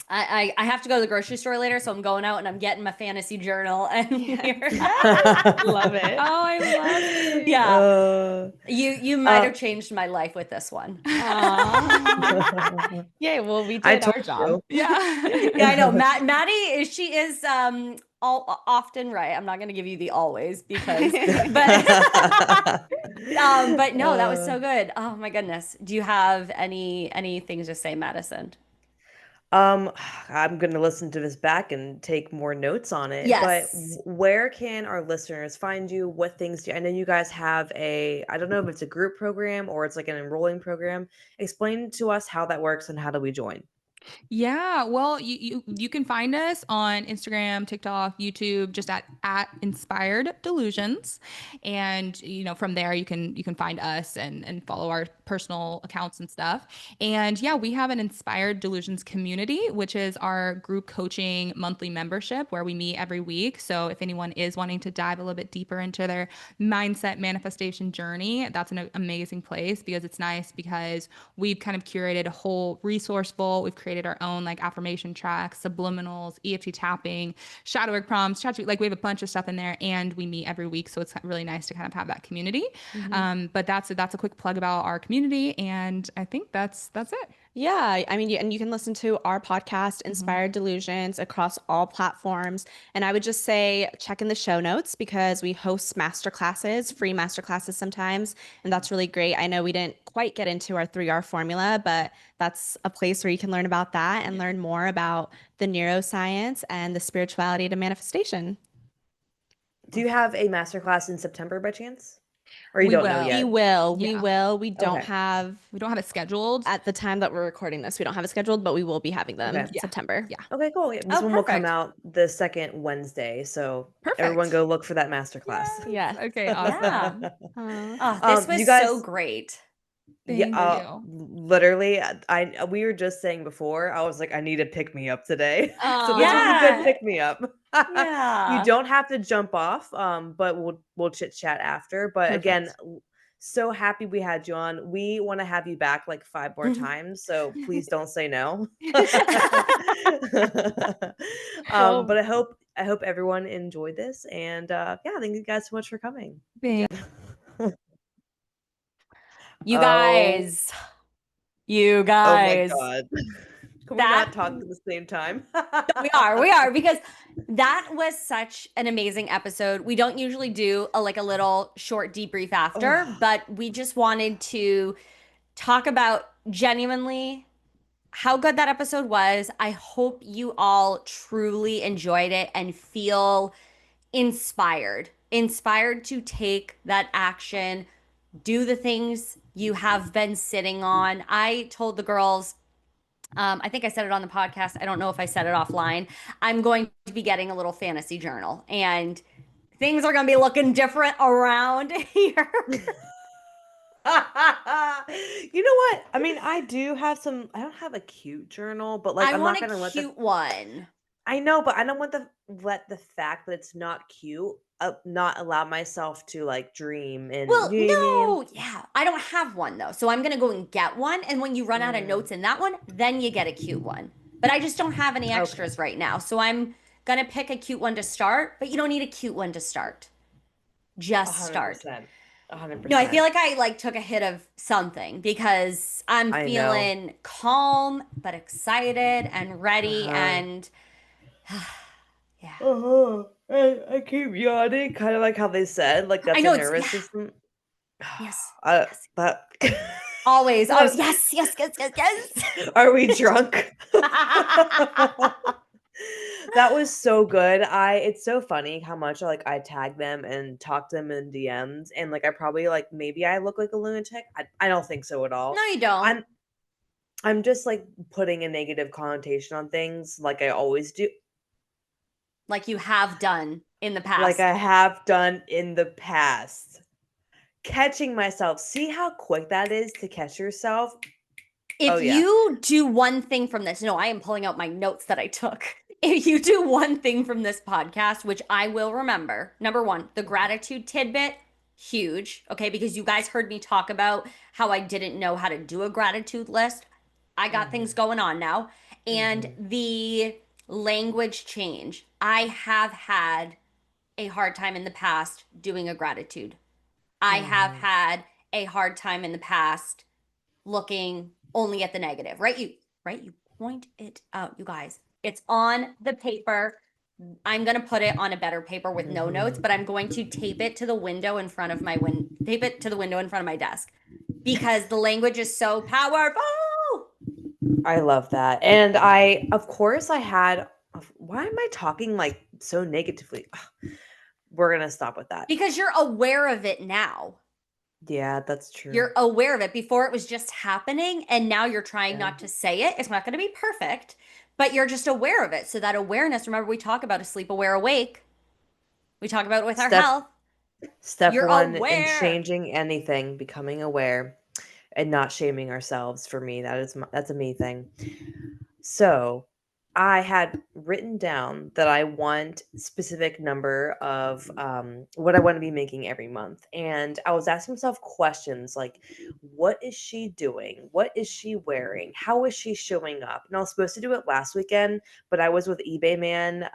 I have to go to the grocery store later, so I'm going out and I'm getting my fantasy journal and Love it. Oh, I love it. yeah, Uh, you might have changed my life with this one. Aw. Yay, well, we I did our told job. you. Yeah. Yeah, I know. Maddie she is all often right. I'm not going to give you the always, because but But no, that was Uh, so good. Oh my goodness. Do you have any things to say, Madison? Um, I'm gonna listen to this back and take more notes on it, but Yes. where can our listeners find you? What things do I know you guys have I don't know if it's a group program or it's like an enrolling program. Explain to us how that works and how do we join? Yeah, well, you can find us on Instagram, TikTok, YouTube, just at Inspired Delusions, and from there you can find us and follow our personal accounts and stuff. And yeah, we have an Inspired Delusions community, which is our group coaching monthly membership where we meet every week. So if anyone is wanting to dive a little bit deeper into their mindset manifestation journey, that's an amazing place because it's nice because we've kind of curated a whole resource vault. We've created our own like affirmation tracks, subliminals, EFT tapping, shadow work prompts, like we have a bunch of stuff in there, and we meet every week. So it's really nice to kind of have that community. But that's a quick plug about our community, and I think that's it. Yeah, I mean, and you can listen to our podcast, Mhm. Inspired Delusions, across all platforms. And I would just say check in the show notes because we host masterclasses, free masterclasses sometimes, and that's really great. I know we didn't quite get into our 3R formula, but that's a place where you can learn about that and learn more about the neuroscience and the spirituality to manifestation. Do you have a masterclass in September by chance? Or you We don't know will. We yet? will, we Yeah. will. We don't Okay. have, We don't have it scheduled. at the time that we're recording this, we don't have it scheduled, but we will be having them Okay. Yeah. September. Yeah. Okay, cool. Yeah, this Oh, one will come perfect. out the second Wednesday, so everyone Perfect. go look for that masterclass. Yes. Yes. Okay, Yeah. awesome. Oh, this You was so guys, great. yeah, Thank you. literally, we were just saying before, I was like, I need a pick me up today. So this was a Aw. good Yeah. pick me up. You Yeah. don't have to jump off, but we'll chit chat after. But again, Perfect. so happy we had you on. We want to have you back like 5 more times, so please don't say no. But Well, I hope everyone enjoyed this, and yeah, thank you guys so much for coming. Thank You Oh, guys. You oh my guys. God. Can we That not talk at the same time? we are because that was such an amazing episode. We don't usually do a little short debrief after, Oh, but we just wanted to talk about genuinely how good that episode was. I hope you all truly enjoyed it and feel inspired to take that action, do the things you have been sitting on. I told the girls, I think I said it on the podcast. I don't know if I said it offline. I'm going to be getting a little fantasy journal, and things are going to be looking different around here. You know what? I mean, I do have some. I don't have a cute journal, but like, I I'm want not a gonna let the. cute one. I know, but I don't want the let the fact that it's not cute not allow myself to like dream and Well, you know what I mean. no, yeah, I don't have one though. So I'm going to go and get one. And when you run out of Mm, notes in that one, then you get a cute one. But I just don't have any okay, extras right now. So I'm going to pick a cute one to start, but you don't need a cute one to start. a Just hundred start. percent, a hundred No, I feel percent. like I took a hit of something because I'm I know. feeling calm but excited and Uh ready huh. and yeah. Uh-huh. I keep yawning, kind of like how they said, like I that's a know it's nervous yeah. system. Yes. I Yes. that Always, always. that Yes, yes, yes, yes, yes. are we drunk? That was so good. It's so funny how much like I tag them and talk to them in DMs and like I probably like maybe I look like a lunatic. I don't think so at No, all. you don't. I'm just like putting a negative connotation on things like I always do, Like you have done in the like past. I have done in the past. Catching myself. See how quick that is to catch yourself? Oh If yeah. you do one thing from this, no, I am pulling out my notes that I took. If you do one thing from this podcast, which I will remember, number one, the gratitude tidbit, huge. Okay. Because you guys heard me talk about how I didn't know how to do a gratitude list. I got things Mhm. going on now. And Mhm. the language change. I have had a hard time in the past doing a gratitude. I have Mhm. had a hard time in the past looking only at the negative, right? You point it out, you guys. It's on the paper. I'm going to put it on a better paper with no notes, but I'm going to tape it to the window in front of my tape it to the window in front of my desk because the language is so powerful. I love that. And of course, I had. Why am I talking like so negatively? Ugh, we're gonna stop with that. Because you're aware of it now. Yeah, that's true. You're aware of it. Before it was just happening, and now you're trying Yeah. not to say it. It's not going to be perfect, but you're just aware of it. So that awareness, remember we talk about asleep, aware, awake. We talk about it with our health. Step You're one in aware. changing anything, becoming aware and not shaming ourselves. For me, that's a me thing. So I had written down that I want specific number of what I want to be making every month. And I was asking myself questions like, what is she doing? What is she wearing? How is she showing up? And I was supposed to do it last weekend, but I was with eBay Man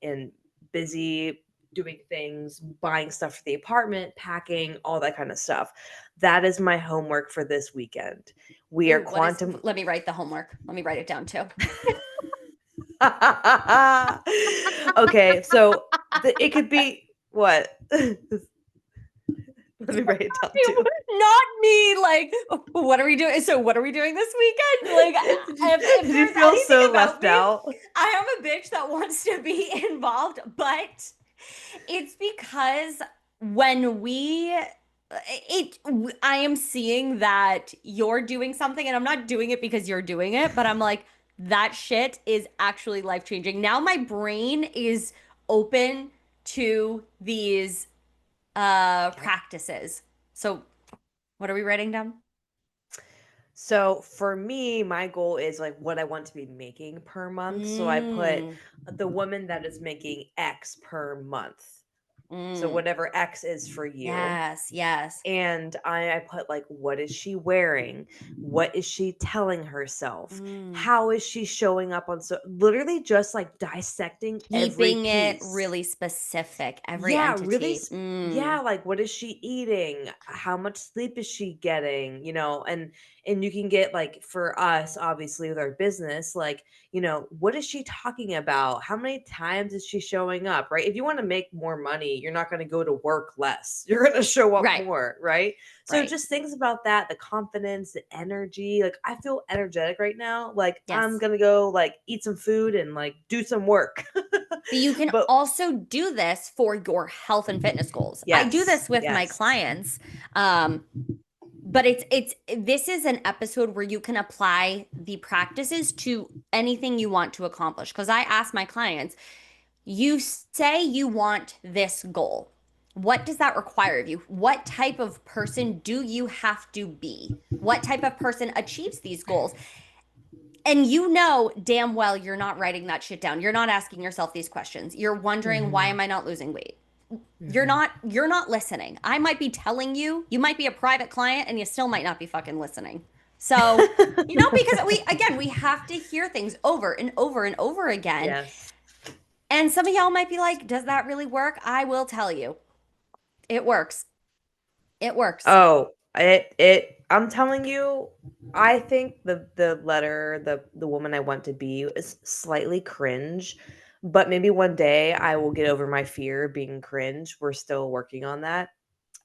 and busy doing things, buying stuff for the apartment, packing, all that kind of stuff. That is my homework for this weekend. We are Ooh, quantum. let me write the homework. Let me write it down too. Okay, so it could be what? Let me write it down too. Not me. Like, what are we doing? So, what are we doing this weekend? Like, if Did you there's feel anything so about left me, out? I am a bitch that wants to be involved, but it's because when I am seeing that you're doing something and I'm not doing it because you're doing it, but I'm like, that shit is actually life changing. Now my brain is open to these practices. So what are we writing down? So for me, my goal is like what I want to be making per month. So I put the woman that is making X per month. So whatever X is for you. Yes. And I put like, what is she wearing? What is she telling herself? How is she showing up on literally just like dissecting every Keeping it piece. really specific, every Yeah, really. entity. Yeah, like what is she eating? How much sleep is she getting? And you can get like for us, obviously with our business, like, what is she talking about? How many times is she showing up? Right. If you want to make more money, you're not going to go to work less. You're going to show up Right. more. Right. So Right. just things about that, the confidence, the energy. Like I feel energetic right now. Like Yes. I'm going to go like eat some food and like do some work. But you can also do this for your health and fitness goals. I do this with my clients. But this is an episode where you can apply the practices to anything you want to accomplish. Because I ask my clients, you say you want this goal. What does that require of you? What type of person do you have to be? What type of person achieves these goals? And you know damn well you're not writing that shit down. You're not asking yourself these questions. You're wondering, why am I not losing weight? You're not listening. I might be telling you, you might be a private client and you still might not be fucking listening. So, because we have to hear things over and over and over again. Yes. And some of y'all might be like, does that really work? I will tell you. It works. It works. Oh, I'm telling you, I think the woman I want to be is slightly cringe, but maybe one day I will get over my fear of being cringe. We're still working on that.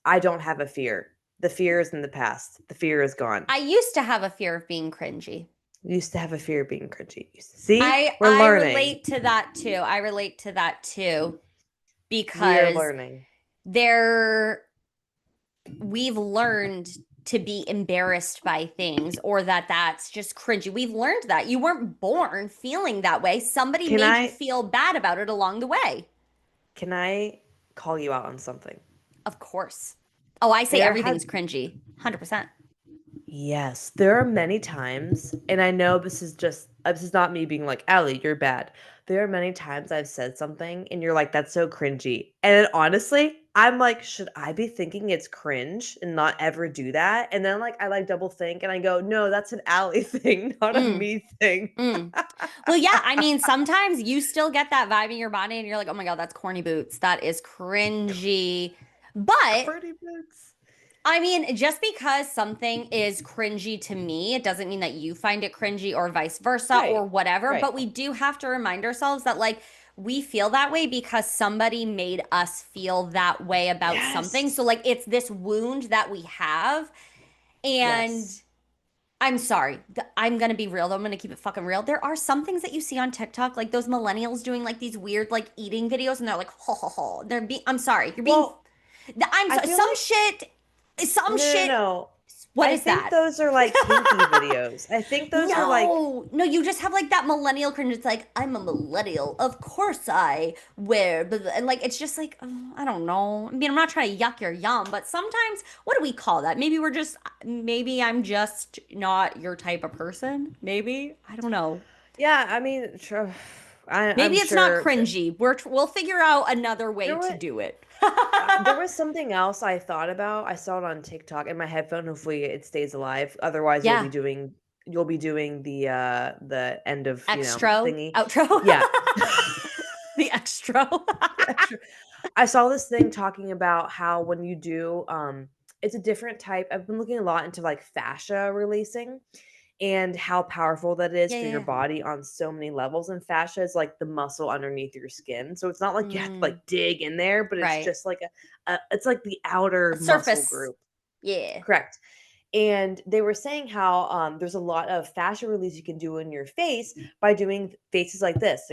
I don't have a fear. The fear is in the past. The fear is gone. I used to have a fear of being cringy. Used to have a fear of being cringy. See, we're I learning. relate to that too. We are Because learning. we've learned to be embarrassed by things or that's just cringy. We've learned that. You weren't born feeling that way. Somebody made you feel bad about it along the way. Can I call you out on something? Of course. Oh, I say everything's cringy. 100%. Yes, there are many times, and I know this is not me being like, Allie, you're bad. There are many times I've said something and you're like, that's so cringy. And then honestly, I'm like, should I be thinking it's cringe and not ever do that? And then like I like double think and I go, no, that's an Allie thing, not a me thing. Well, yeah, I mean, sometimes you still get that vibe in your body and you're like, oh my God, that's corny boots. That is cringy. But Corny boots. I mean, just because something is cringy to me, it doesn't mean that you find it cringy or vice versa or whatever. Right. But we do have to remind ourselves that, like, we feel that way because somebody made us feel that way about something. So Yes. like it's this wound that we have. And Yes. I'm sorry. I'm gonna be real though. I'm gonna keep it fucking real. There are some things that you see on TikTok, like those millennials doing like these weird like eating videos, and they're like, ho ho ho. They're being. I'm sorry. You're being. Well, I'm I so, feel like some no, no, shit. no. What I is think that? those are like kinky videos. I think those are like No, no, you just have like that millennial cringe. It's like, I'm a millennial. Of course I wear, blah, blah," and like, it's just like, I don't know. I mean, I'm not trying to yuck your yum, but sometimes, what do we call that? Maybe I'm just not your type of person. Maybe. I don't know. yeah, I mean, sure. I'm Maybe it's not sure that cringy. We'll figure out another way there to were do it. there was something else I thought about. I saw it on TikTok in my headphone. Hopefully it stays alive. Otherwise Yeah. you'll be doing the end of, Extro, thingy. outro, Yeah. the extra. Extra. I saw this thing talking about how when you do it's a different type. I've been looking a lot into like fascia releasing and how powerful that is Yeah, for your yeah, body on so many levels. And fascia is like the muscle underneath your skin. So it's not like yeah. you have to like dig in there, but it's Right. just like it's like the A outer muscle surface. group. Yeah. Correct. And they were saying how there's a lot of fascia release you can do in your face by doing faces like this.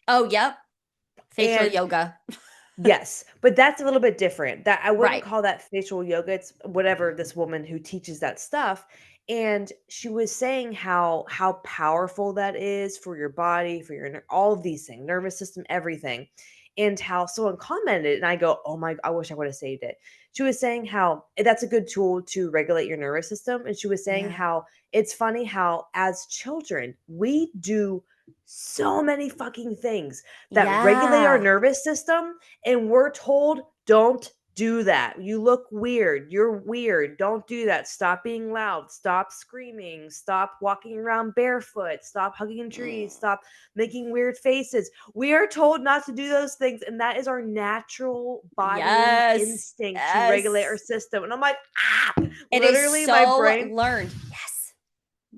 Oh, yep. Facial And yoga. yes, but that's a little bit different. That I wouldn't Right. call that facial yoga. It's whatever this woman who teaches that stuff. And she was saying how powerful that is for your body, for your all of these things, nervous system, everything. And how someone commented, and I go, "Oh my, I wish I would have saved it." She was saying how that's a good tool to regulate your nervous system. And she was saying Yeah. how it's funny how as children, we do so many fucking things that regulate our Yeah. nervous system and we're told, don't do that. You look weird. You're weird. Don't do that. Stop being loud. Stop screaming. Stop walking around barefoot. Stop hugging trees. Stop making weird faces. We are told not to do those things. And that is our natural bodily Yes. instinct to regulate our Yes. system. And I'm like, It is literally, my so brain learned. Yes.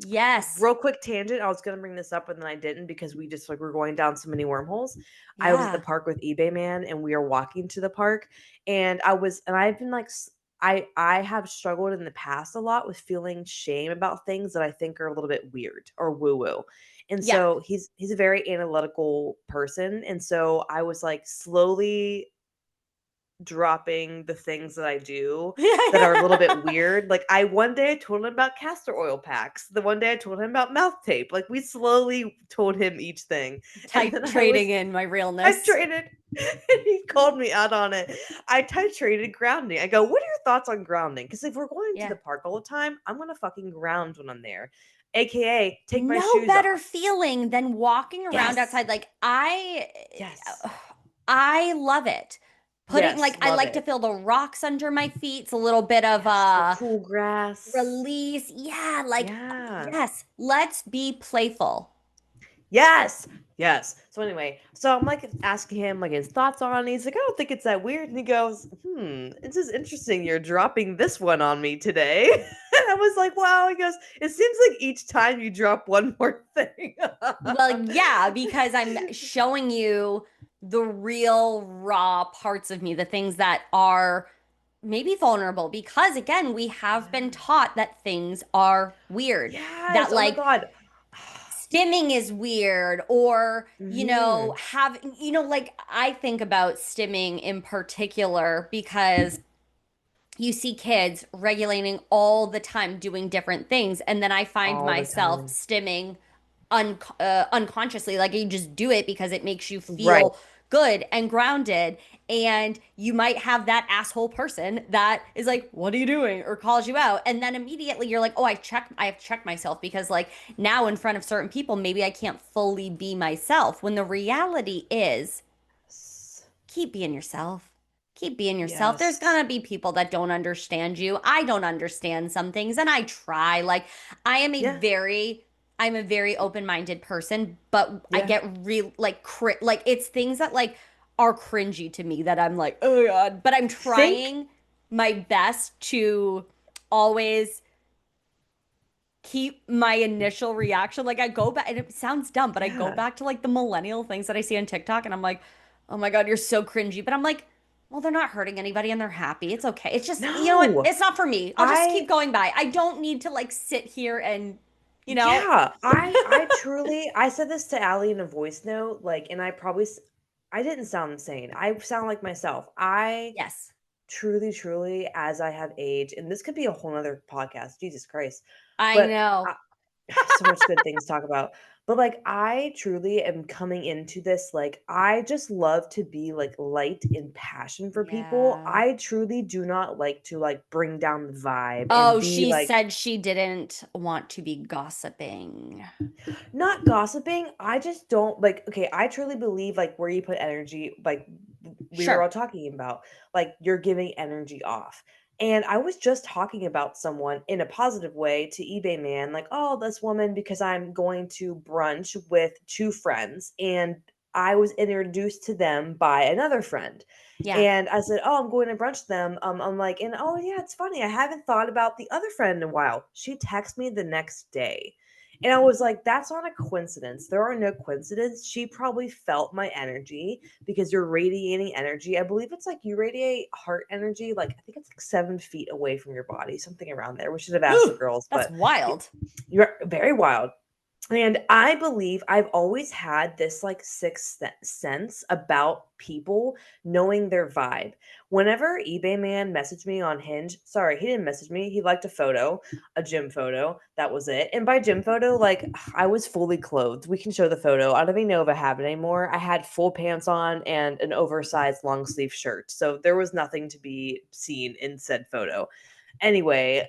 Yes. real quick tangent. I was gonna bring this up, and then I didn't because we just like we're going down so many wormholes. I was at the Yeah. park with eBay Man, and we are walking to the park, and I've been like, I have struggled in the past a lot with feeling shame about things that I think are a little bit weird or woo woo. And Yeah. so he's a very analytical person, and so I was like slowly dropping the things that I do that are a little bit weird. Like I one day I told him about castor oil packs. The one day I told him about mouth tape. Like we slowly told him each thing. And then Titrating in my I realness. traded and he called me out on it. I titrated grounding. I go, what are your thoughts on grounding? Because if we're going to Yeah. the park all the time, I'm gonna fucking ground when I'm there. AKA take my No shoes better off. feeling than walking around Yes. outside. Like Yes. I love it. Putting Yes. like I Love like to it. feel the rocks under my feet. It's a little bit of Yes. The cool grass. release. Yeah, like Yeah. yes, let's be playful. Yes. Yes. So anyway, so I'm like asking him like his thoughts on it. And he's like, I don't think it's that weird. And he goes, this is interesting. You're dropping this one on me today. And I was like, wow. He goes, it seems like each time you drop one more thing. Well, yeah, because I'm showing you the real raw parts of me, the things that are maybe vulnerable because again, we have been Yeah. taught that things are weird. Yes. That Oh my like God. stimming is weird or Hmm. like I think about stimming in particular because you see kids regulating all the time doing different things and then I find All the myself time. stimming unconsciously like you just do it because it makes you Right. feel good and grounded and you might have that asshole person that is like what are you doing or calls you out and then immediately you're like oh I have to check myself because like now in front of certain people maybe I can't fully be myself when the reality is Yes. keep being yourself. Keep being yourself. There's Yes. gonna be people that don't understand you. I don't understand some things and I try. Like I am a Yeah. very I'm a very open-minded person, but I Yeah. get real like it's things that like are cringy to me that I'm like, "Oh God." But I'm Think. trying my best to always keep my initial reaction. Like I go back, and it sounds dumb, but I go Yeah. back to like the millennial things that I see on TikTok, and I'm like, oh my God, you're so cringy. But I'm like, well, they're not hurting anybody and they're happy. It's okay. It's just, you know what? No. It's not for me. I'll just keep I going by. I don't need to like sit here and, you know, Yeah, I truly I said this to Allie in a voice note, like, and I didn't sound insane. I sound like myself. I yes, truly, truly, as I have aged, and this could be a whole nother podcast, Jesus Christ. I But know. so much good things to talk about. But like I truly am coming into this like I just love to be like light and passion for people. Yeah. I truly do not like to like bring down the vibe and Oh, be she like said she didn't want to be gossiping. not gossiping. I just don't like okay, I truly believe like where you put energy, like we were all Sure. talking about, like you're giving energy off. And I was just talking about someone in a positive way to eBay man, like, oh, this woman, because I'm going to brunch with two friends and I was introduced to them by another friend. Yeah. And I said, oh, I'm going to brunch with them. I'm like, and oh, yeah, it's funny. I haven't thought about the other friend in a while. She texted me the next day and I was like, that's not a coincidence. There are no coincidences. She probably felt my energy because you're radiating energy. I believe it's like you radiate heart energy, like I think it's like 7 feet away from your body, something around there. We should have asked the Ooh, girls, that's but wild. you're very wild. And I believe I've always had this like sixth sense about people knowing their vibe. Whenever eBay man messaged me on Hinge, sorry, he didn't message me. He liked a photo, a gym photo. That was it. And by gym photo, like I was fully clothed. We can show the photo. I don't even know if I have it anymore. I had full pants on and an oversized long sleeve shirt. So there was nothing to be seen in said photo. Anyway,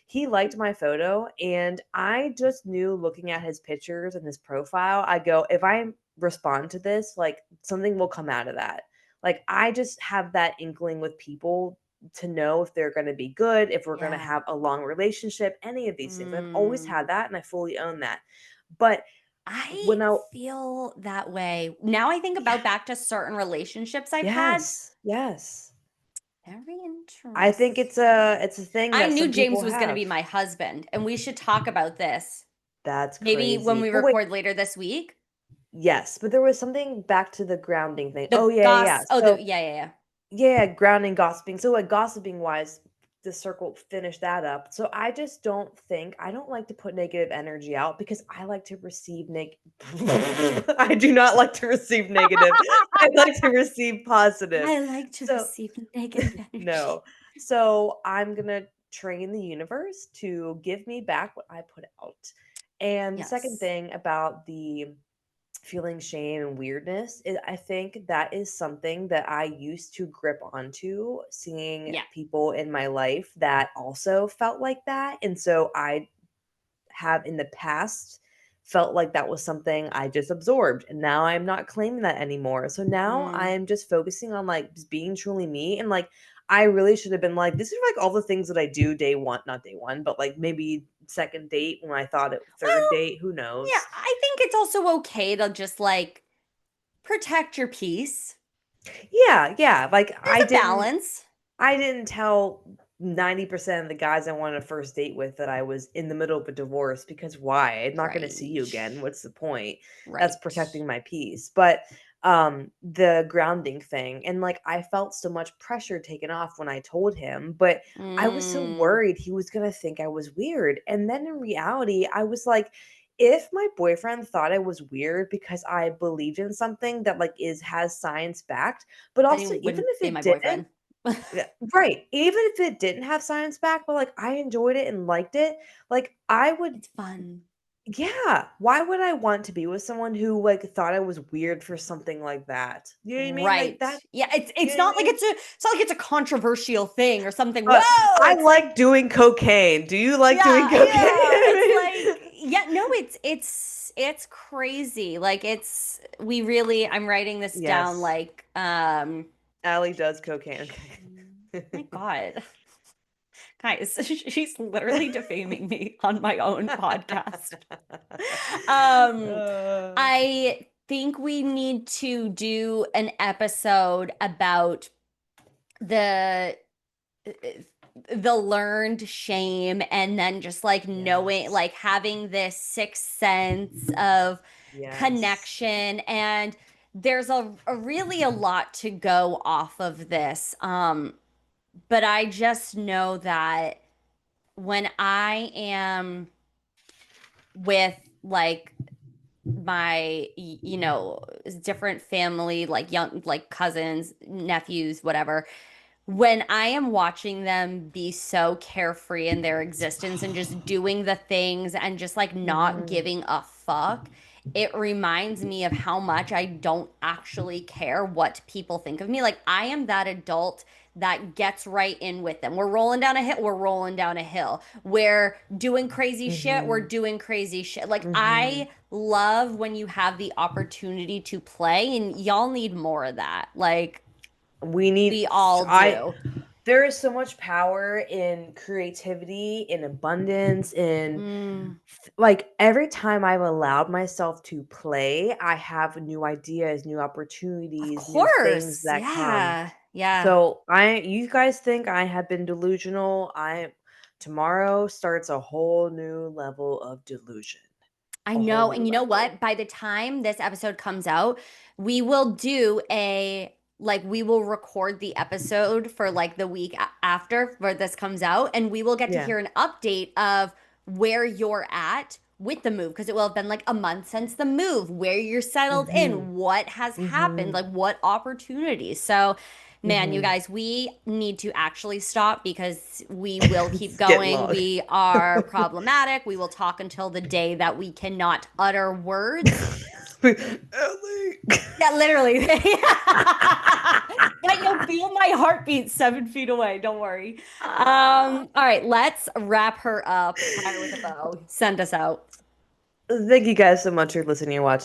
he liked my photo and I just knew looking at his pictures and his profile, I go, if I respond to this, like something will come out of that. Like I just have that inkling with people to know if they're going to be good, if we're going to Yeah. have a long relationship, any of these things. I've always Mm. had that and I fully own that. But I when I feel that way. Now I think yeah, about back to certain relationships I've had. yes, yes. Very I think interesting. it's a thing I that knew some people James was going to have. be my husband, and we should talk about this. That's Maybe when crazy. we But wait, record later this week. yes, but there was something back to the grounding thing. Oh, The yeah, yeah, yeah. goss. Oh, So, yeah, yeah, yeah. yeah, grounding, gossiping. So, like, gossiping wise, the circle finish that up. So, I just don't think, I don't like to put negative energy out because I like to receive I do not like to receive negative. I like to receive positive. I like to So, receive negative energy. no. So, I'm going to train the universe to give me back what I put out. And the second Yes. thing about the feeling shame and weirdness, I think that is something that I used to grip onto, seeing Yeah. people in my life that also felt like that. And so I have in the past felt like that was something I just absorbed. And now I'm not claiming that anymore. So now Mm. I'm just focusing on like just being truly me. And like, I really should have been like, this is like all the things that I do day one, not day one, but like maybe second date when I thought it third Well, date, who yeah, knows? I think it's also okay to just like protect your peace. Yeah, yeah. Like There's a balance. I didn't tell 90% of the guys I went on a first date with that I was in the middle of a divorce because why? I'm not going to see you Right. again. What's the point? That's Right. protecting my peace. But the grounding thing and like I felt so much pressure taken off when I told him, but I was so Mm. worried he was going to think I was weird. And then in reality, I was like if my boyfriend thought I was weird because I believed in something that like is has science backed, but Then he also even wouldn't if be it my didn't boyfriend. yeah, right. Even if it didn't have science back, but, like, I enjoyed it and liked it, like, I would It's fun. yeah, why would I want to be with someone who, like, thought I was weird for something like that? You know what I mean? Like, Right. that Yeah, it's you it's know what I not like mean? it's not like it's a controversial thing or something. Whoa! I It's like like doing cocaine. Do you like doing yeah, cocaine? yeah. It's I like mean yeah, no, it's crazy. Like it's we really I'm writing this down Yes, like Allie does cocaine, my okay. God. Guys, she's literally defaming me on my own podcast. Um, Uh, I think we need to do an episode about the the learned shame and then just like knowing, Yes. like having this sixth sense of Yes. connection. And there's a really a lot to go off of this. But I just know that when I am with like my different family, like young, like cousins, nephews, whatever, when I am watching them be so carefree in their existence and just doing the things and just like not Hmm. giving a fuck, it reminds me of how much I don't actually care what people think of me. Like, I am that adult that gets right in with them. We're rolling down a hill, we're rolling down a hill. We're doing crazy shit, we're Hmm. doing crazy shit. Like, Hmm. I love when you have the opportunity to play, and y'all need more of that. Like, We need, we all I, do. there is so much power in creativity, in abundance, in Mm, like every time I've allowed myself to play, I have new ideas, new of opportunities, new things course. that come. Yeah. Yeah. So you guys think I have been delusional. Tomorrow starts a whole new level of delusion, I a whole know. new And you know level. what? By the time this episode comes out, we will do a like we will record the episode for like the week after where this comes out, and we will get to Yeah. hear an update of where you're at with the move, because it will have been like a month since the move, where you're settled Mhm. in, what has happened, Mhm. like what opportunities. So, man, you Mhm. guys, we need to actually stop because we will keep It's getting going. long. We are problematic. We will talk until the day that we cannot utter words. Ellie. Yeah, literally. But you'll feel my heartbeat 7 feet away. Don't worry. All right, let's wrap her up. Tie her with a bow. Send us out. Thank you guys so much for listening and watching.